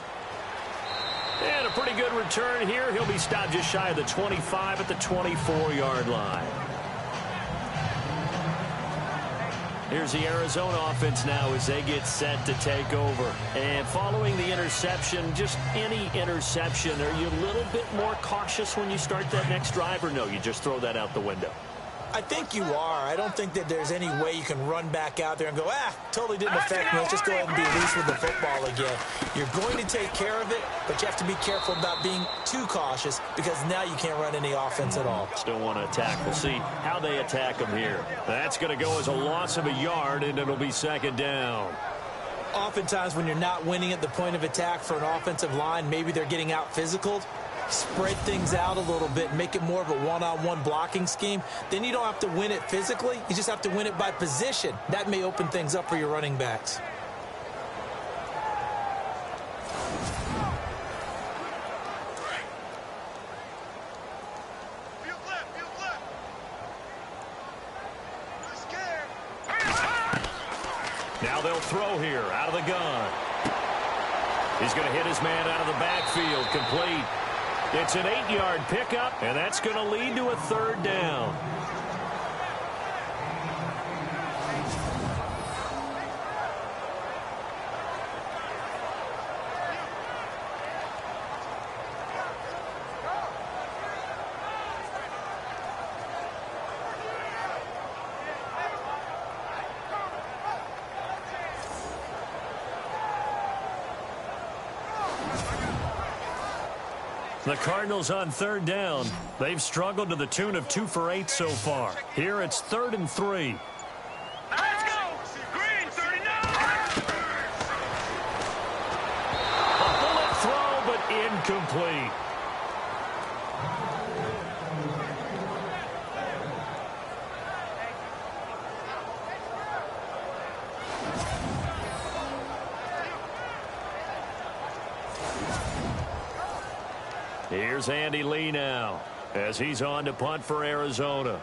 And a pretty good return here. He'll be stopped just shy of the 25 at the 24-yard line. Here's the Arizona offense now as they get set to take over. And following the interception, just any interception, are you a little bit more cautious when you start that next drive, or no, you just throw that out the window? I think you are. I don't think that there's any way you can run back out there and go, totally didn't affect me. Let's just go ahead and be loose with the football again. You're going to take care of it, but you have to be careful about being too cautious because now you can't run any offense at all. Still want to attack. We'll see how they attack them here. That's going to go as a loss of a yard, and it'll be 2nd down. Oftentimes when you're not winning at the point of attack for an offensive line, maybe they're getting out physical. Spread things out a little bit, make it more of a one-on-one blocking scheme. Then you don't have to win it physically. You just have to win it by position. That may open things up for your running backs. Now they'll throw here out of the gun. He's going to hit his man out of the backfield, complete. It's an 8-yard pickup, and that's going to lead to a 3rd down. The Cardinals on third down. They've struggled to the tune of 2 for 8 so far. Here it's 3rd and 3. Let's go! Green 39! A bullet throw, but incomplete. Here's Andy Lee now as he's on to punt for Arizona.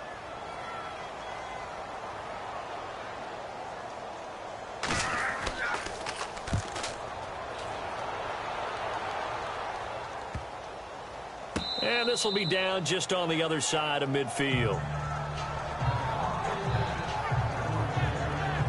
And this will be down just on the other side of midfield.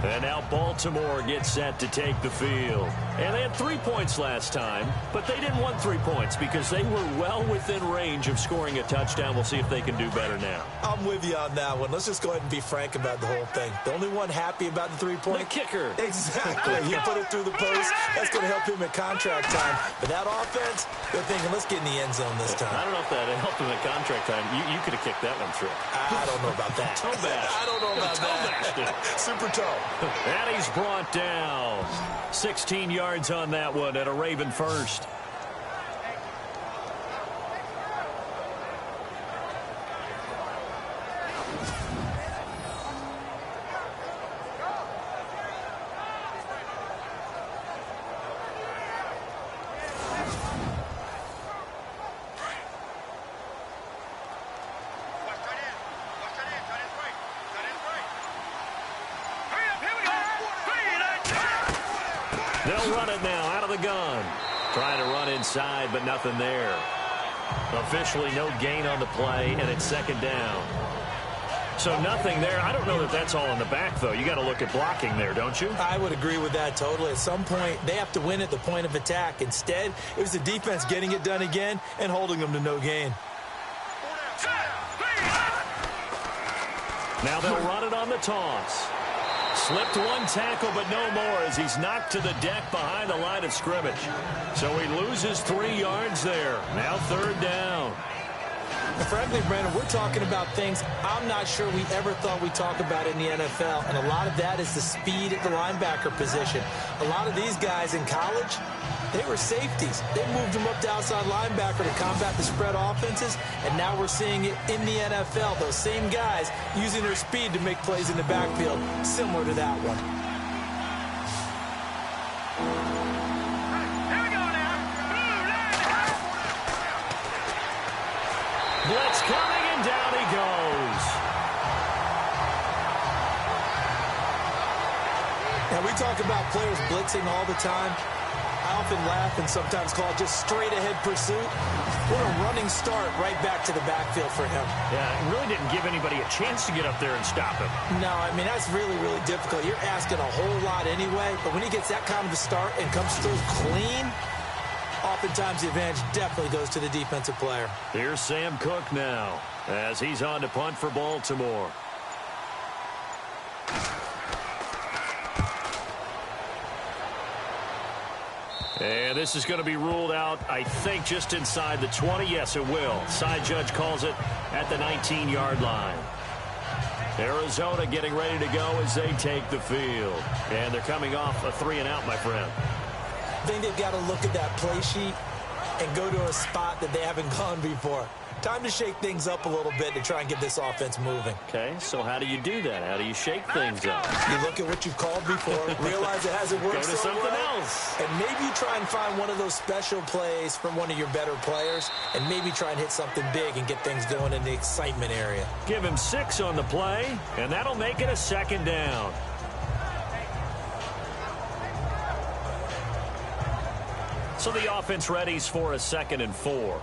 And now Baltimore gets set to take the field. And they had 3 points last time, but they didn't want 3 points because they were well within range of scoring a touchdown. We'll see if they can do better now. I'm with you on that one. Let's just go ahead and be frank about the whole thing. The only one happy about the 3-point? The kicker. Exactly. He put it through the post. That's going to help him at contract time. But that offense, they're thinking, let's get in the end zone this time. I don't know if that helped him at contract time. You could have kicked that one through. I don't know about that. Toe bash. I don't know about that. Super toe. And he's brought down. 16 yards on that one at a Raven first. They'll run it now out of the gun. Trying to run inside, but nothing there. Officially no gain on the play, and it's 2nd down. So nothing there. I don't know that that's all in the back, though. You got to look at blocking there, don't you? I would agree with that totally. At some point, they have to win at the point of attack. Instead, it was the defense getting it done again and holding them to no gain. Now they'll run it on the toss. Slipped one tackle, but no more as he's knocked to the deck behind the line of scrimmage. So he loses 3 yards there. Now 3rd down. Frankly, Brandon, we're talking about things I'm not sure we ever thought we'd talk about in the NFL, and a lot of that is the speed at the linebacker position. A lot of these guys in college, they were safeties. They moved them up to outside linebacker to combat the spread offenses, and now we're seeing it in the NFL. Those same guys using their speed to make plays in the backfield, similar to that one. Blitz coming, and down he goes. Now, we talk about players blitzing all the time. I often laugh and sometimes call it just straight-ahead pursuit. What a running start right back to the backfield for him. Yeah, it really didn't give anybody a chance to get up there and stop him. No, I mean, that's really, really difficult. You're asking a whole lot anyway, but when he gets that kind of a start and comes through clean, oftentimes the advantage definitely goes to the defensive player. Here's Sam Cook now as he's on to punt for Baltimore. And this is going to be ruled out, I think, just inside the 20. Yes, it will. Side judge calls it at the 19-yard line. Arizona getting ready to go as they take the field. And they're coming off a 3-and-out, my friend. I think they've got to look at that play sheet and go to a spot that they haven't gone before. Time to shake things up a little bit to try and get this offense moving. Okay, so how do you do that? How do you shake things up? You look at what you've called before, realize it hasn't worked Go to something else. and maybe you try and find one of those special plays from one of your better players, and maybe try and hit something big and get things going in the excitement area. Give him 6 on the play, and that'll make it a 2nd down. So the offense readies for a 2nd and 4.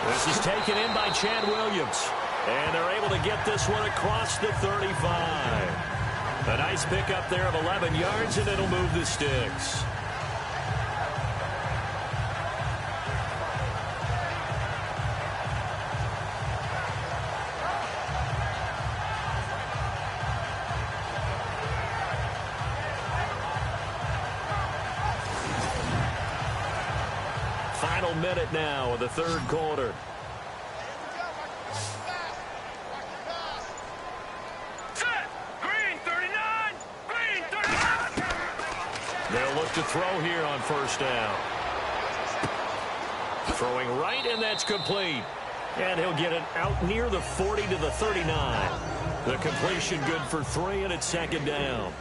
This is taken in by Chad Williams. And they're able to get this one across the 35. A nice pickup there of 11 yards, and it'll move the sticks. Final minute now of the third quarter. Set. Green 39. Green 39. They'll look to throw here on first down. Throwing right, and that's complete. And he'll get it out near the 40 to the 39. The completion good for 3, and it's second down.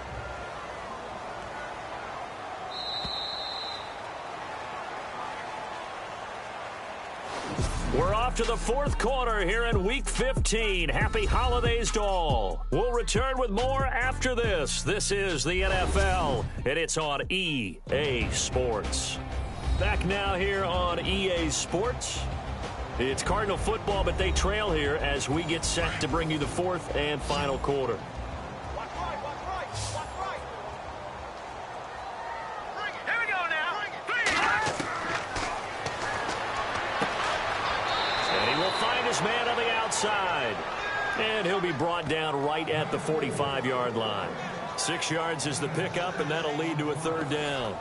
We're off to the fourth quarter here in Week 15. Happy holidays to all. We'll return with more after this. This is the NFL, and it's on EA Sports. Back now here on EA Sports. It's Cardinal football, but they trail here as we get set to bring you the fourth and final quarter. Here we go now. And he will find his man on the outside. And he'll be brought down right at the 45-yard line. 6 yards is the pickup, and that'll lead to a third down.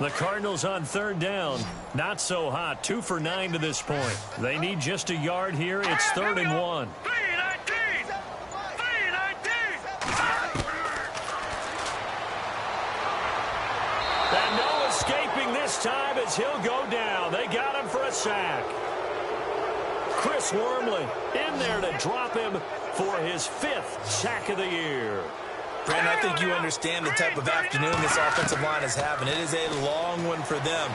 The Cardinals on third down. Not so hot. 2 for 9 to this point. They need just a yard here. It's 3rd and 1. 319. 319. And no escaping this time as he'll go down. They got him for a sack. Chris Wormley in there to drop him for his 5th sack of the year. Brandon, I think you understand the type of afternoon this offensive line is having. It is a long one for them.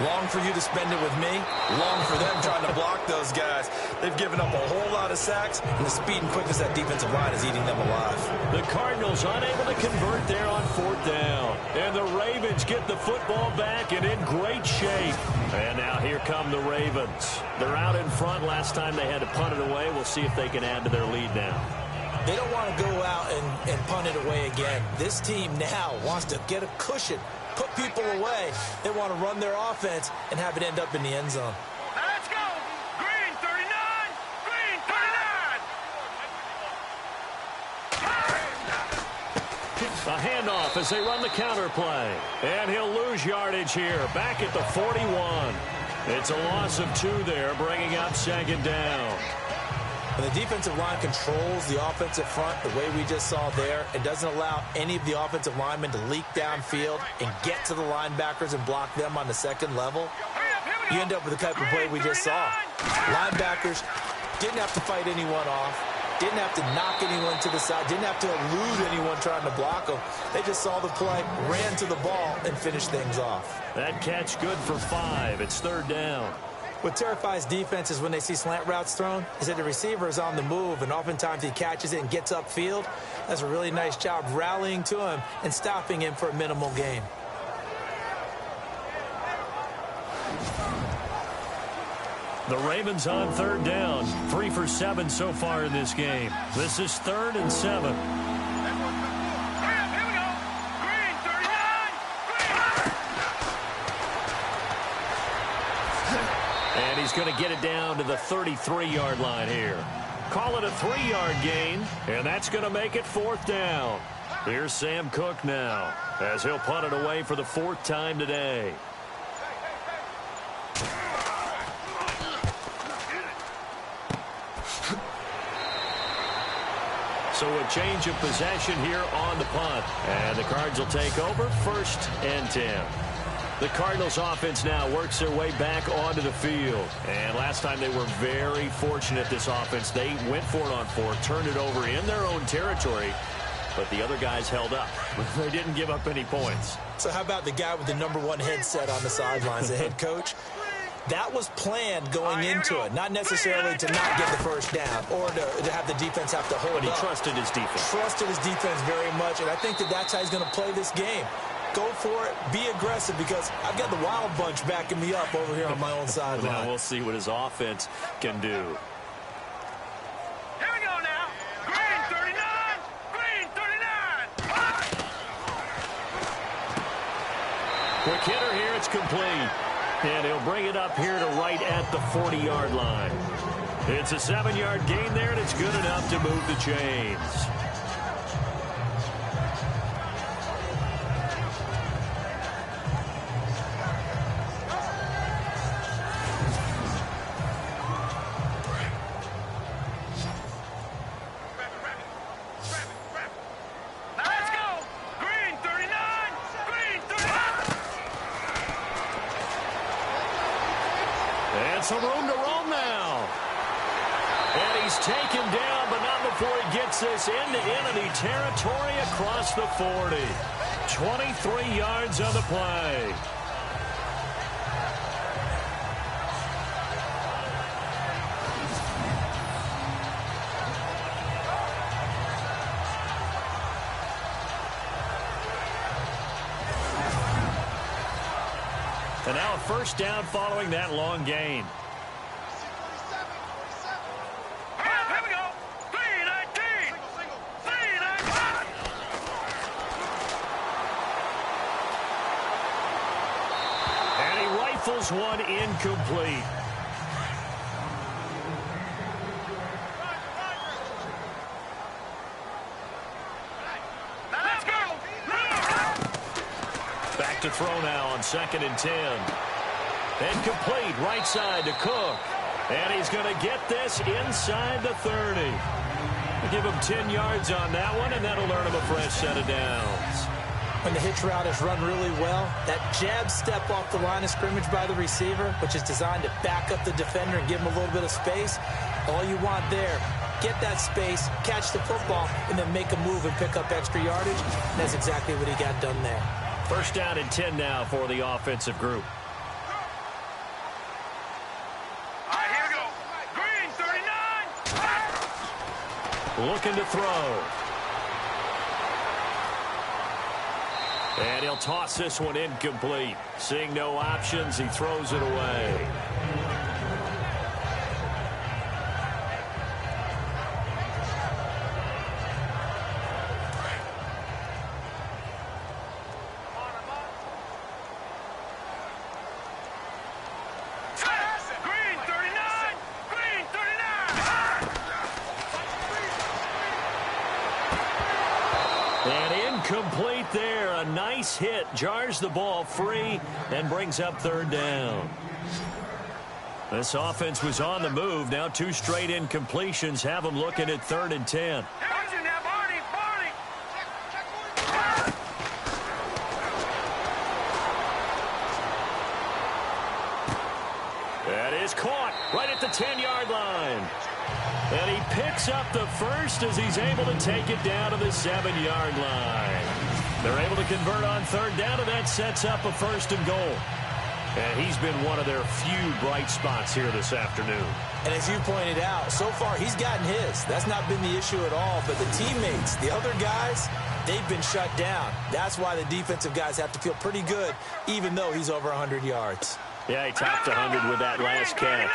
Long for you to spend it with me. Long for them trying to block those guys. They've given up a whole lot of sacks, and the speed and quickness of that defensive line is eating them alive. The Cardinals unable to convert there on 4th down. And the Ravens get the football back and in great shape. And now here come the Ravens. They're out in front. Last time they had to punt it away. We'll see if they can add to their lead now. They don't want to go out and punt it away again. This team now wants to get a cushion, put people away. They want to run their offense and have it end up in the end zone. Now let's go. Green 39. Green 39. A handoff as they run the counter play. And he'll lose yardage here. Back at the 41. It's a loss of 2 there, bringing up second down. When the defensive line controls the offensive front the way we just saw there, it doesn't allow any of the offensive linemen to leak downfield and get to the linebackers and block them on the second level. You end up with the type of play we just saw. Linebackers didn't have to fight anyone off, didn't have to knock anyone to the side, didn't have to elude anyone trying to block them. They just saw the play, ran to the ball, and finished things off. That catch good for 5. It's 3rd down. What terrifies defenses when they see slant routes thrown is that the receiver is on the move, and oftentimes he catches it and gets upfield. Does a really nice job rallying to him and stopping him for a minimal gain. The Ravens on 3rd down. 3 for 7 so far in this game. This is 3rd and 7. Here we go. Green 39. And he's going to get it down to the 33-yard line here. Call it a 3-yard gain, and that's going to make it 4th down. Here's Sam Cook now as he'll punt it away for the 4th time today. So a change of possession here on the punt. And the Cards will take over 1st and 10. The Cardinals offense now works their way back onto the field. And last time they were very fortunate, this offense. They went for it on 4, turned it over in their own territory, but the other guys held up. They didn't give up any points. So how about the guy with the #1 headset on the sidelines, the head coach? That was planned going into it, not necessarily to not get the first down or to have the defense have to hold But he up. trusted his defense. Trusted his defense very much, and I think that's how he's going to play this game. Go for it, be aggressive, because I've got the wild bunch backing me up over here on my own sideline. Now we'll see what his offense can do. Here we go now. Green 39. Green 39. Quick hitter here, it's complete. And he'll bring it up here to right at the 40-yard line. It's a 7-yard gain there, and it's good enough to move the chains. some room to roam now. And he's taken down, but not before he gets this into enemy territory across the 40. 23 yards on the play. And now a first down following that long gain. Here we go. 3-19. 3-19. And he rifles one incomplete. Let's go. Back to throw now on 2nd and 10. Incomplete, right side to Cook. And he's going to get this inside the 30. Give him 10 yards on that one, and that'll earn him a fresh set of downs. When the hitch route is run really well, that jab step off the line of scrimmage by the receiver, which is designed to back up the defender and give him a little bit of space, all you want there, get that space, catch the football, and then make a move and pick up extra yardage. And that's exactly what he got done there. First down and 10 now for the offensive group. All right, here we go. Green, 39. Looking to throw. And he'll toss this one incomplete. Seeing no options, he throws it away. Green, 39. Green, 39. And incomplete there. A nice hit. Jars the ball free and brings up 3rd down. This offense was on the move. Now 2 straight incompletions have them looking at 3rd and 10. Watch it now, Barney. Barney. That is caught right at the 10-yard line. And he picks up the first as he's able to take it down to the 7-yard line. They're able to convert on 3rd down, and that sets up a 1st and goal. And he's been one of their few bright spots here this afternoon. And as you pointed out, so far he's gotten his. That's not been the issue at all. But the teammates, the other guys, they've been shut down. That's why the defensive guys have to feel pretty good, even though he's over 100 yards. Yeah, he topped 100 with that last catch.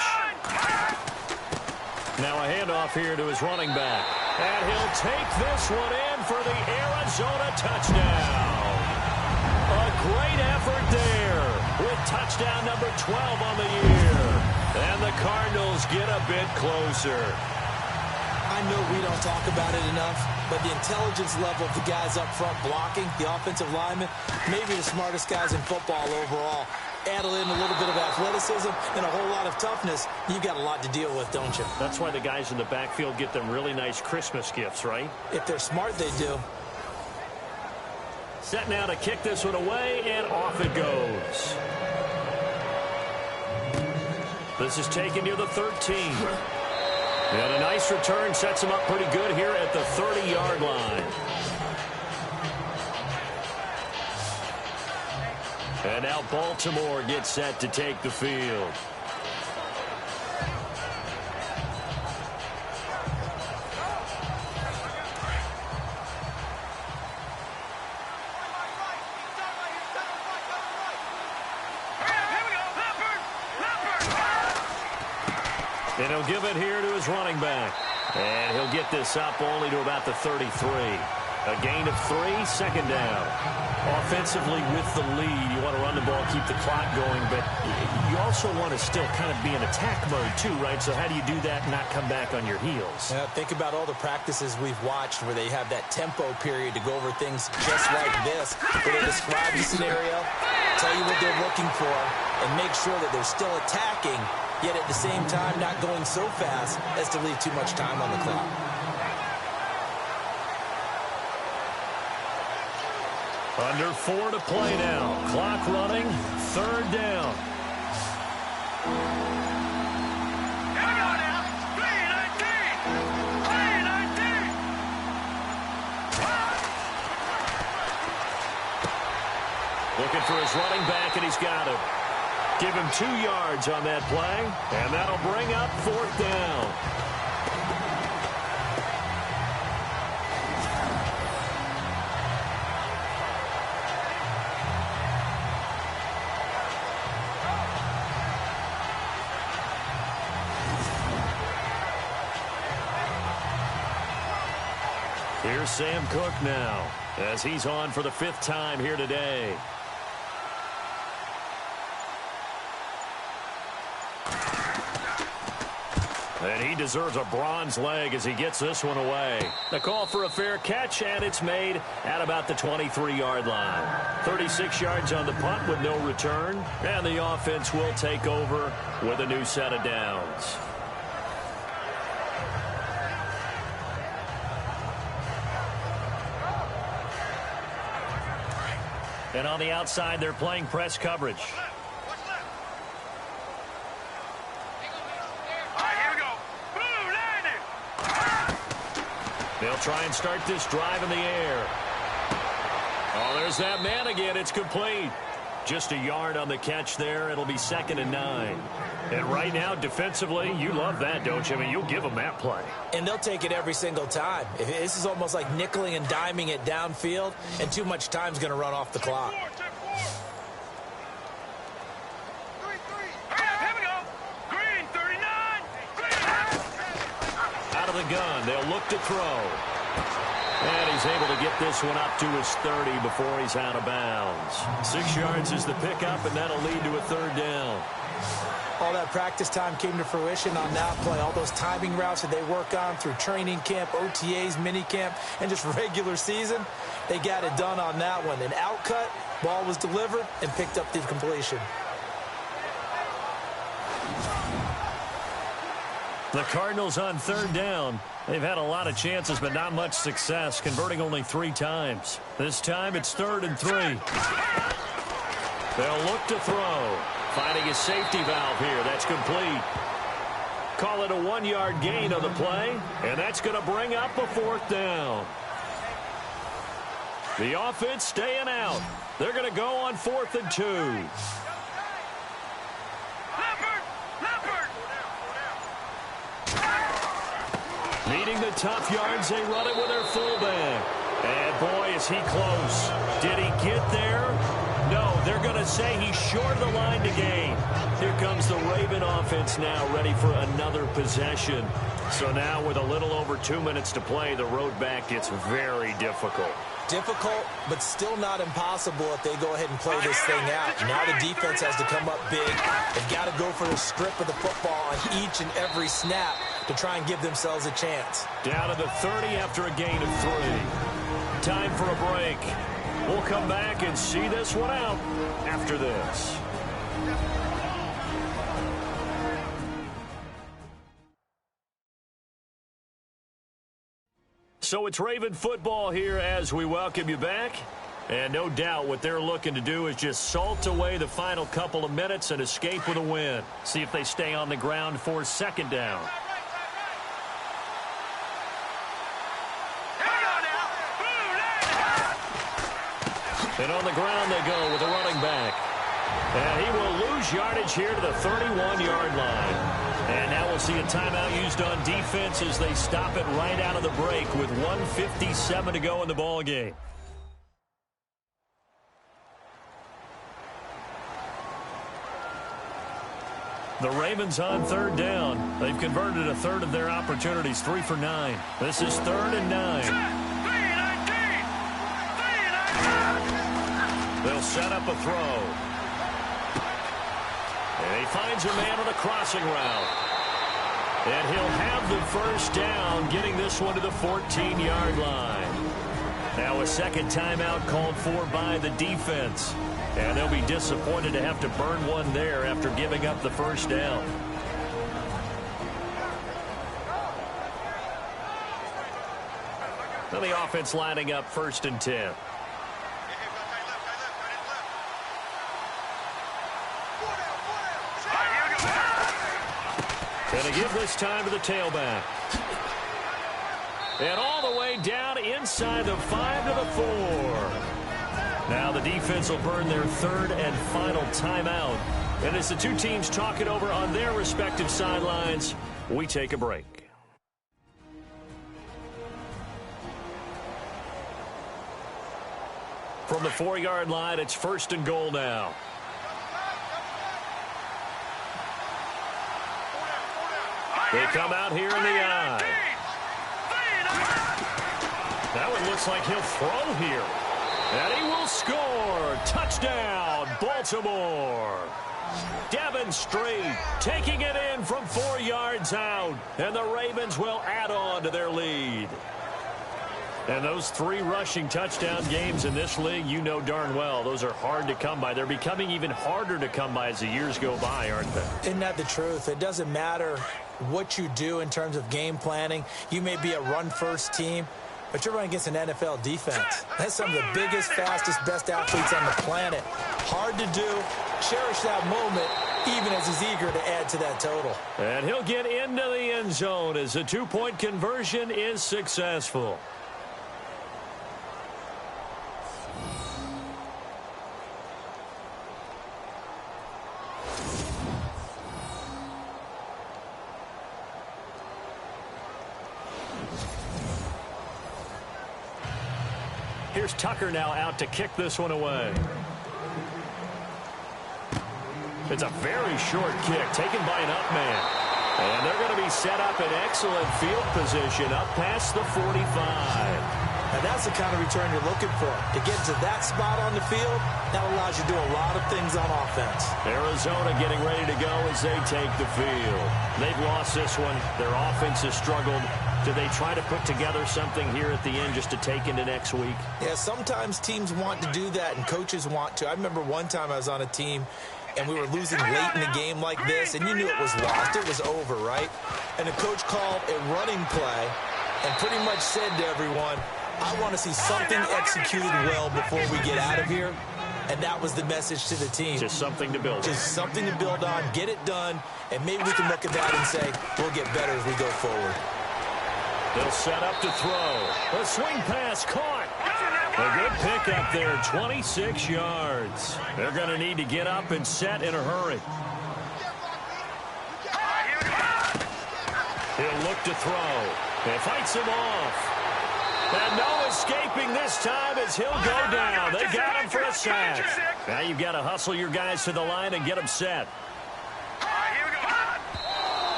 Now a handoff here to his running back. And he'll take this one in for the Arizona touchdown. A great effort there with touchdown number 12 on the year. And the Cardinals get a bit closer. I know we don't talk about it enough, but the intelligence level of the guys up front blocking, the offensive linemen, maybe the smartest guys in football overall. Add in a little bit of athleticism and a whole lot of toughness, you've got a lot to deal with, don't you? That's why the guys in the backfield get them really nice Christmas gifts, right? If they're smart, they do. Set now to kick this one away, and off it goes. This is taken near the 13. And a nice return sets him up pretty good here at the 30-yard line. And now Baltimore gets set to take the field. And he'll give it here to his running back. And he'll get this up only to about the 33. A gain of 3, 2nd down. Offensively with the lead, you want to run the ball, keep the clock going, but you also want to still kind of be in attack mode too, right? So how do you do that and not come back on your heels? Yeah, think about all the practices we've watched where they have that tempo period to go over things just like this, where they describe the scenario, tell you what they're looking for, and make sure that they're still attacking, yet at the same time not going so fast as to leave too much time on the clock. Under 4 to play now. Clock running. 3rd down. Looking for his running back, and he's got him. Give him 2 yards on that play, and that'll bring up 4th down. Here's Sam Cook now, as he's on for the 5th time here today. And he deserves a bronze leg as he gets this one away. The call for a fair catch, and it's made at about the 23-yard line. 36 yards on the punt with no return, and the offense will take over with a new set of downs. And on the outside, they're playing press coverage. They'll try and start this drive in the air. Oh, there's that man again. It's complete. Just a yard on the catch there. It'll be 2nd and 9. And right now, defensively, you love that, don't you? I mean, you'll give them that play. And they'll take it every single time. This is almost like nickeling and diming it downfield, and too much time's going to run off the clock. Out of the gun, they'll look to throw. And he's able to get this one up to his 30 before he's out of bounds. 6 yards is the pickup, and that'll lead to a 3rd down. All that practice time came to fruition on that play. All those timing routes that they work on through training camp, OTAs, minicamp, and just regular season, they got it done on that one. An outcut, ball was delivered, and picked up the completion. The Cardinals on 3rd down. They've had a lot of chances, but not much success, converting only 3 times. This time it's 3rd and 3. They'll look to throw. Finding his safety valve here. That's complete. Call it a 1-yard gain on the play, and that's going to bring up a 4th down. The offense staying out. They're going to go on 4th and 2. Needing the tough yards, they run it with their fullback. And boy, is he close. Did he get there? No, they're going to say he's short of the line to gain. Here comes the Raven offense now, ready for another possession. So now with a little over 2 minutes to play, the road back gets very difficult. Difficult, but still not impossible if they go ahead and play this thing out. Now the defense has to come up big. They've got to go for the strip of the football on each and every snap to try and give themselves a chance. Down to the 30 after a gain of 3. Time for a break. We'll come back and see this one out after this. So it's Raven football here as we welcome you back. And no doubt what they're looking to do is just salt away the final couple of minutes and escape with a win. See if they stay on the ground for 2nd down. And on the ground they go with a running back. And he will lose yardage here to the 31-yard line. And now we'll see a timeout used on defense as they stop it right out of the break with 1:57 to go in the ball game. The Ravens on 3rd down. They've converted a 1/3 of their opportunities, 3 for 9. This is 3rd and 9. They'll set up a throw. And he finds a man on a crossing route. And he'll have the 1st down, getting this one to the 14-yard line. Now a 2nd timeout called for by the defense. And they'll be disappointed to have to burn one there after giving up the 1st down. Now the offense lining up 1st and 10. And a give this time to the tailback. And all the way down inside the 5 to the 4. Now the defense will burn their third and final timeout. And as the two teams talk it over on their respective sidelines, we take a break. From the 4-yard line, it's 1st and goal now. They come out here in the I. That one looks like he'll throw here. And he will score. Touchdown, Baltimore. Devin Street taking it in from 4 yards out. And the Ravens will add on to their lead. And those 3 rushing touchdown games in this league, you know darn well, those are hard to come by. They're becoming even harder to come by as the years go by, aren't they? Isn't that the truth? It doesn't matter what you do in terms of game planning. You may be a run-first team, but you're running against an NFL defense. That's some of the biggest, fastest, best athletes on the planet. Hard to do. Cherish that moment, even as he's eager to add to that total. And he'll get into the end zone as the 2-point conversion is successful. Here's Tucker now out to kick this one away. It's a very short kick taken by an up man. And they're going to be set up in excellent field position up past the 45. And that's the kind of return you're looking for. To get to that spot on the field, that allows you to do a lot of things on offense. Arizona getting ready to go as they take the field. They've lost this one. Their offense has struggled. Do they try to put together something here at the end just to take into next week? Yeah, sometimes teams want to do that and coaches want to. I remember one time I was on a team and we were losing late in the game like this, and you knew it was lost. It was over, right? And the coach called a running play and pretty much said to everyone, I want to see something executed well before we get out of here. And that was the message to the team. Just something to build on. Just something to build on, get it done, and maybe we can look at that and say, we'll get better as we go forward. They'll set up to throw. A swing pass caught. A good pickup there, 26 yards. They're going to need to get up and set in a hurry. He'll look to throw. He fights him off. And no escaping this time as he'll go down. They got him for a sack. Now you've got to hustle your guys to the line and get them set.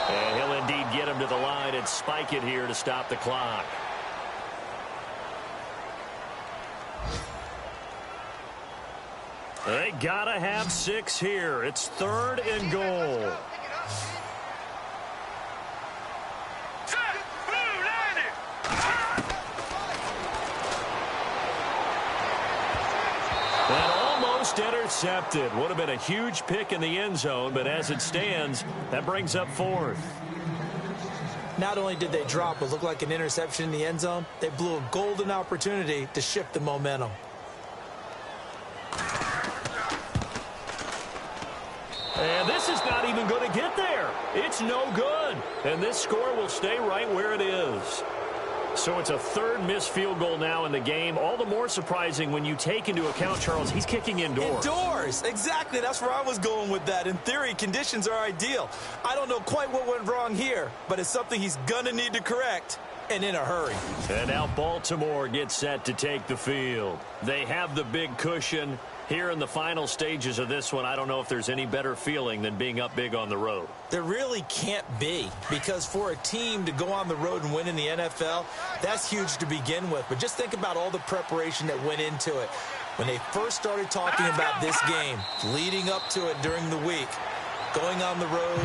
And he'll indeed get him to the line and spike it here to stop the clock. They got to have 6 here. It's 3rd and goal. Intercepted. Would have been a huge pick in the end zone, but as it stands, that brings up 4th. Not only did they drop what looked like an interception in the end zone, they blew a golden opportunity to shift the momentum. And this is not even going to get there. It's no good. And this score will stay right where it is. So it's a 3rd missed field goal now in the game. All the more surprising when you take into account, Charles, he's kicking indoors. Indoors, exactly. That's where I was going with that. In theory, conditions are ideal. I don't know quite what went wrong here, but it's something he's going to need to correct, and in a hurry. And now Baltimore gets set to take the field. They have the big cushion. Here in the final stages of this one, I don't know if there's any better feeling than being up big on the road. There really can't be, because for a team to go on the road and win in the NFL, that's huge to begin with. But just think about all the preparation that went into it. When they first started talking about this game, leading up to it during the week, going on the road,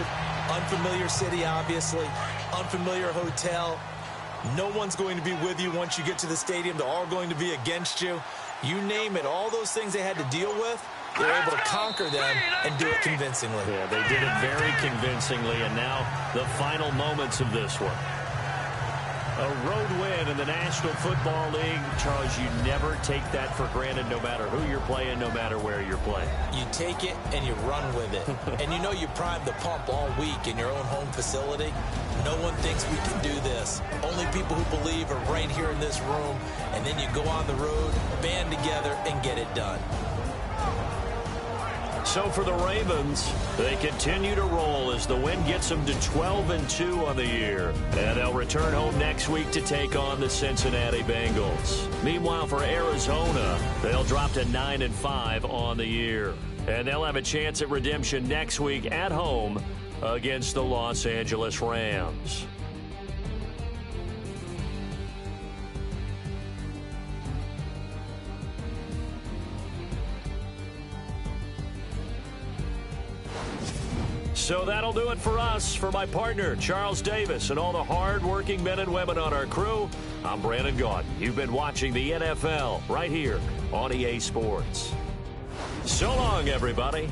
unfamiliar city, obviously, unfamiliar hotel. No one's going to be with you once you get to the stadium. They're all going to be against you. You name it, all those things they had to deal with, they were able to conquer them and do it convincingly. Yeah, they did it very convincingly, and now the final moments of this one. A road win in the National Football League. Charles, you never take that for granted no matter who you're playing, no matter where you're playing. You take it and you run with it. And you know you primed the pump all week in your own home facility. No one thinks we can do this. Only people who believe are right here in this room. And then you go on the road, band together, and get it done. So for the Ravens, they continue to roll as the win gets them to 12-2 on the year. And they'll return home next week to take on the Cincinnati Bengals. Meanwhile, for Arizona, they'll drop to 9-5 on the year. And they'll have a chance at redemption next week at home against the Los Angeles Rams. So that'll do it for us. For my partner, Charles Davis, and all the hard-working men and women on our crew, I'm Brandon Gaudin. You've been watching the NFL right here on EA Sports. So long, everybody.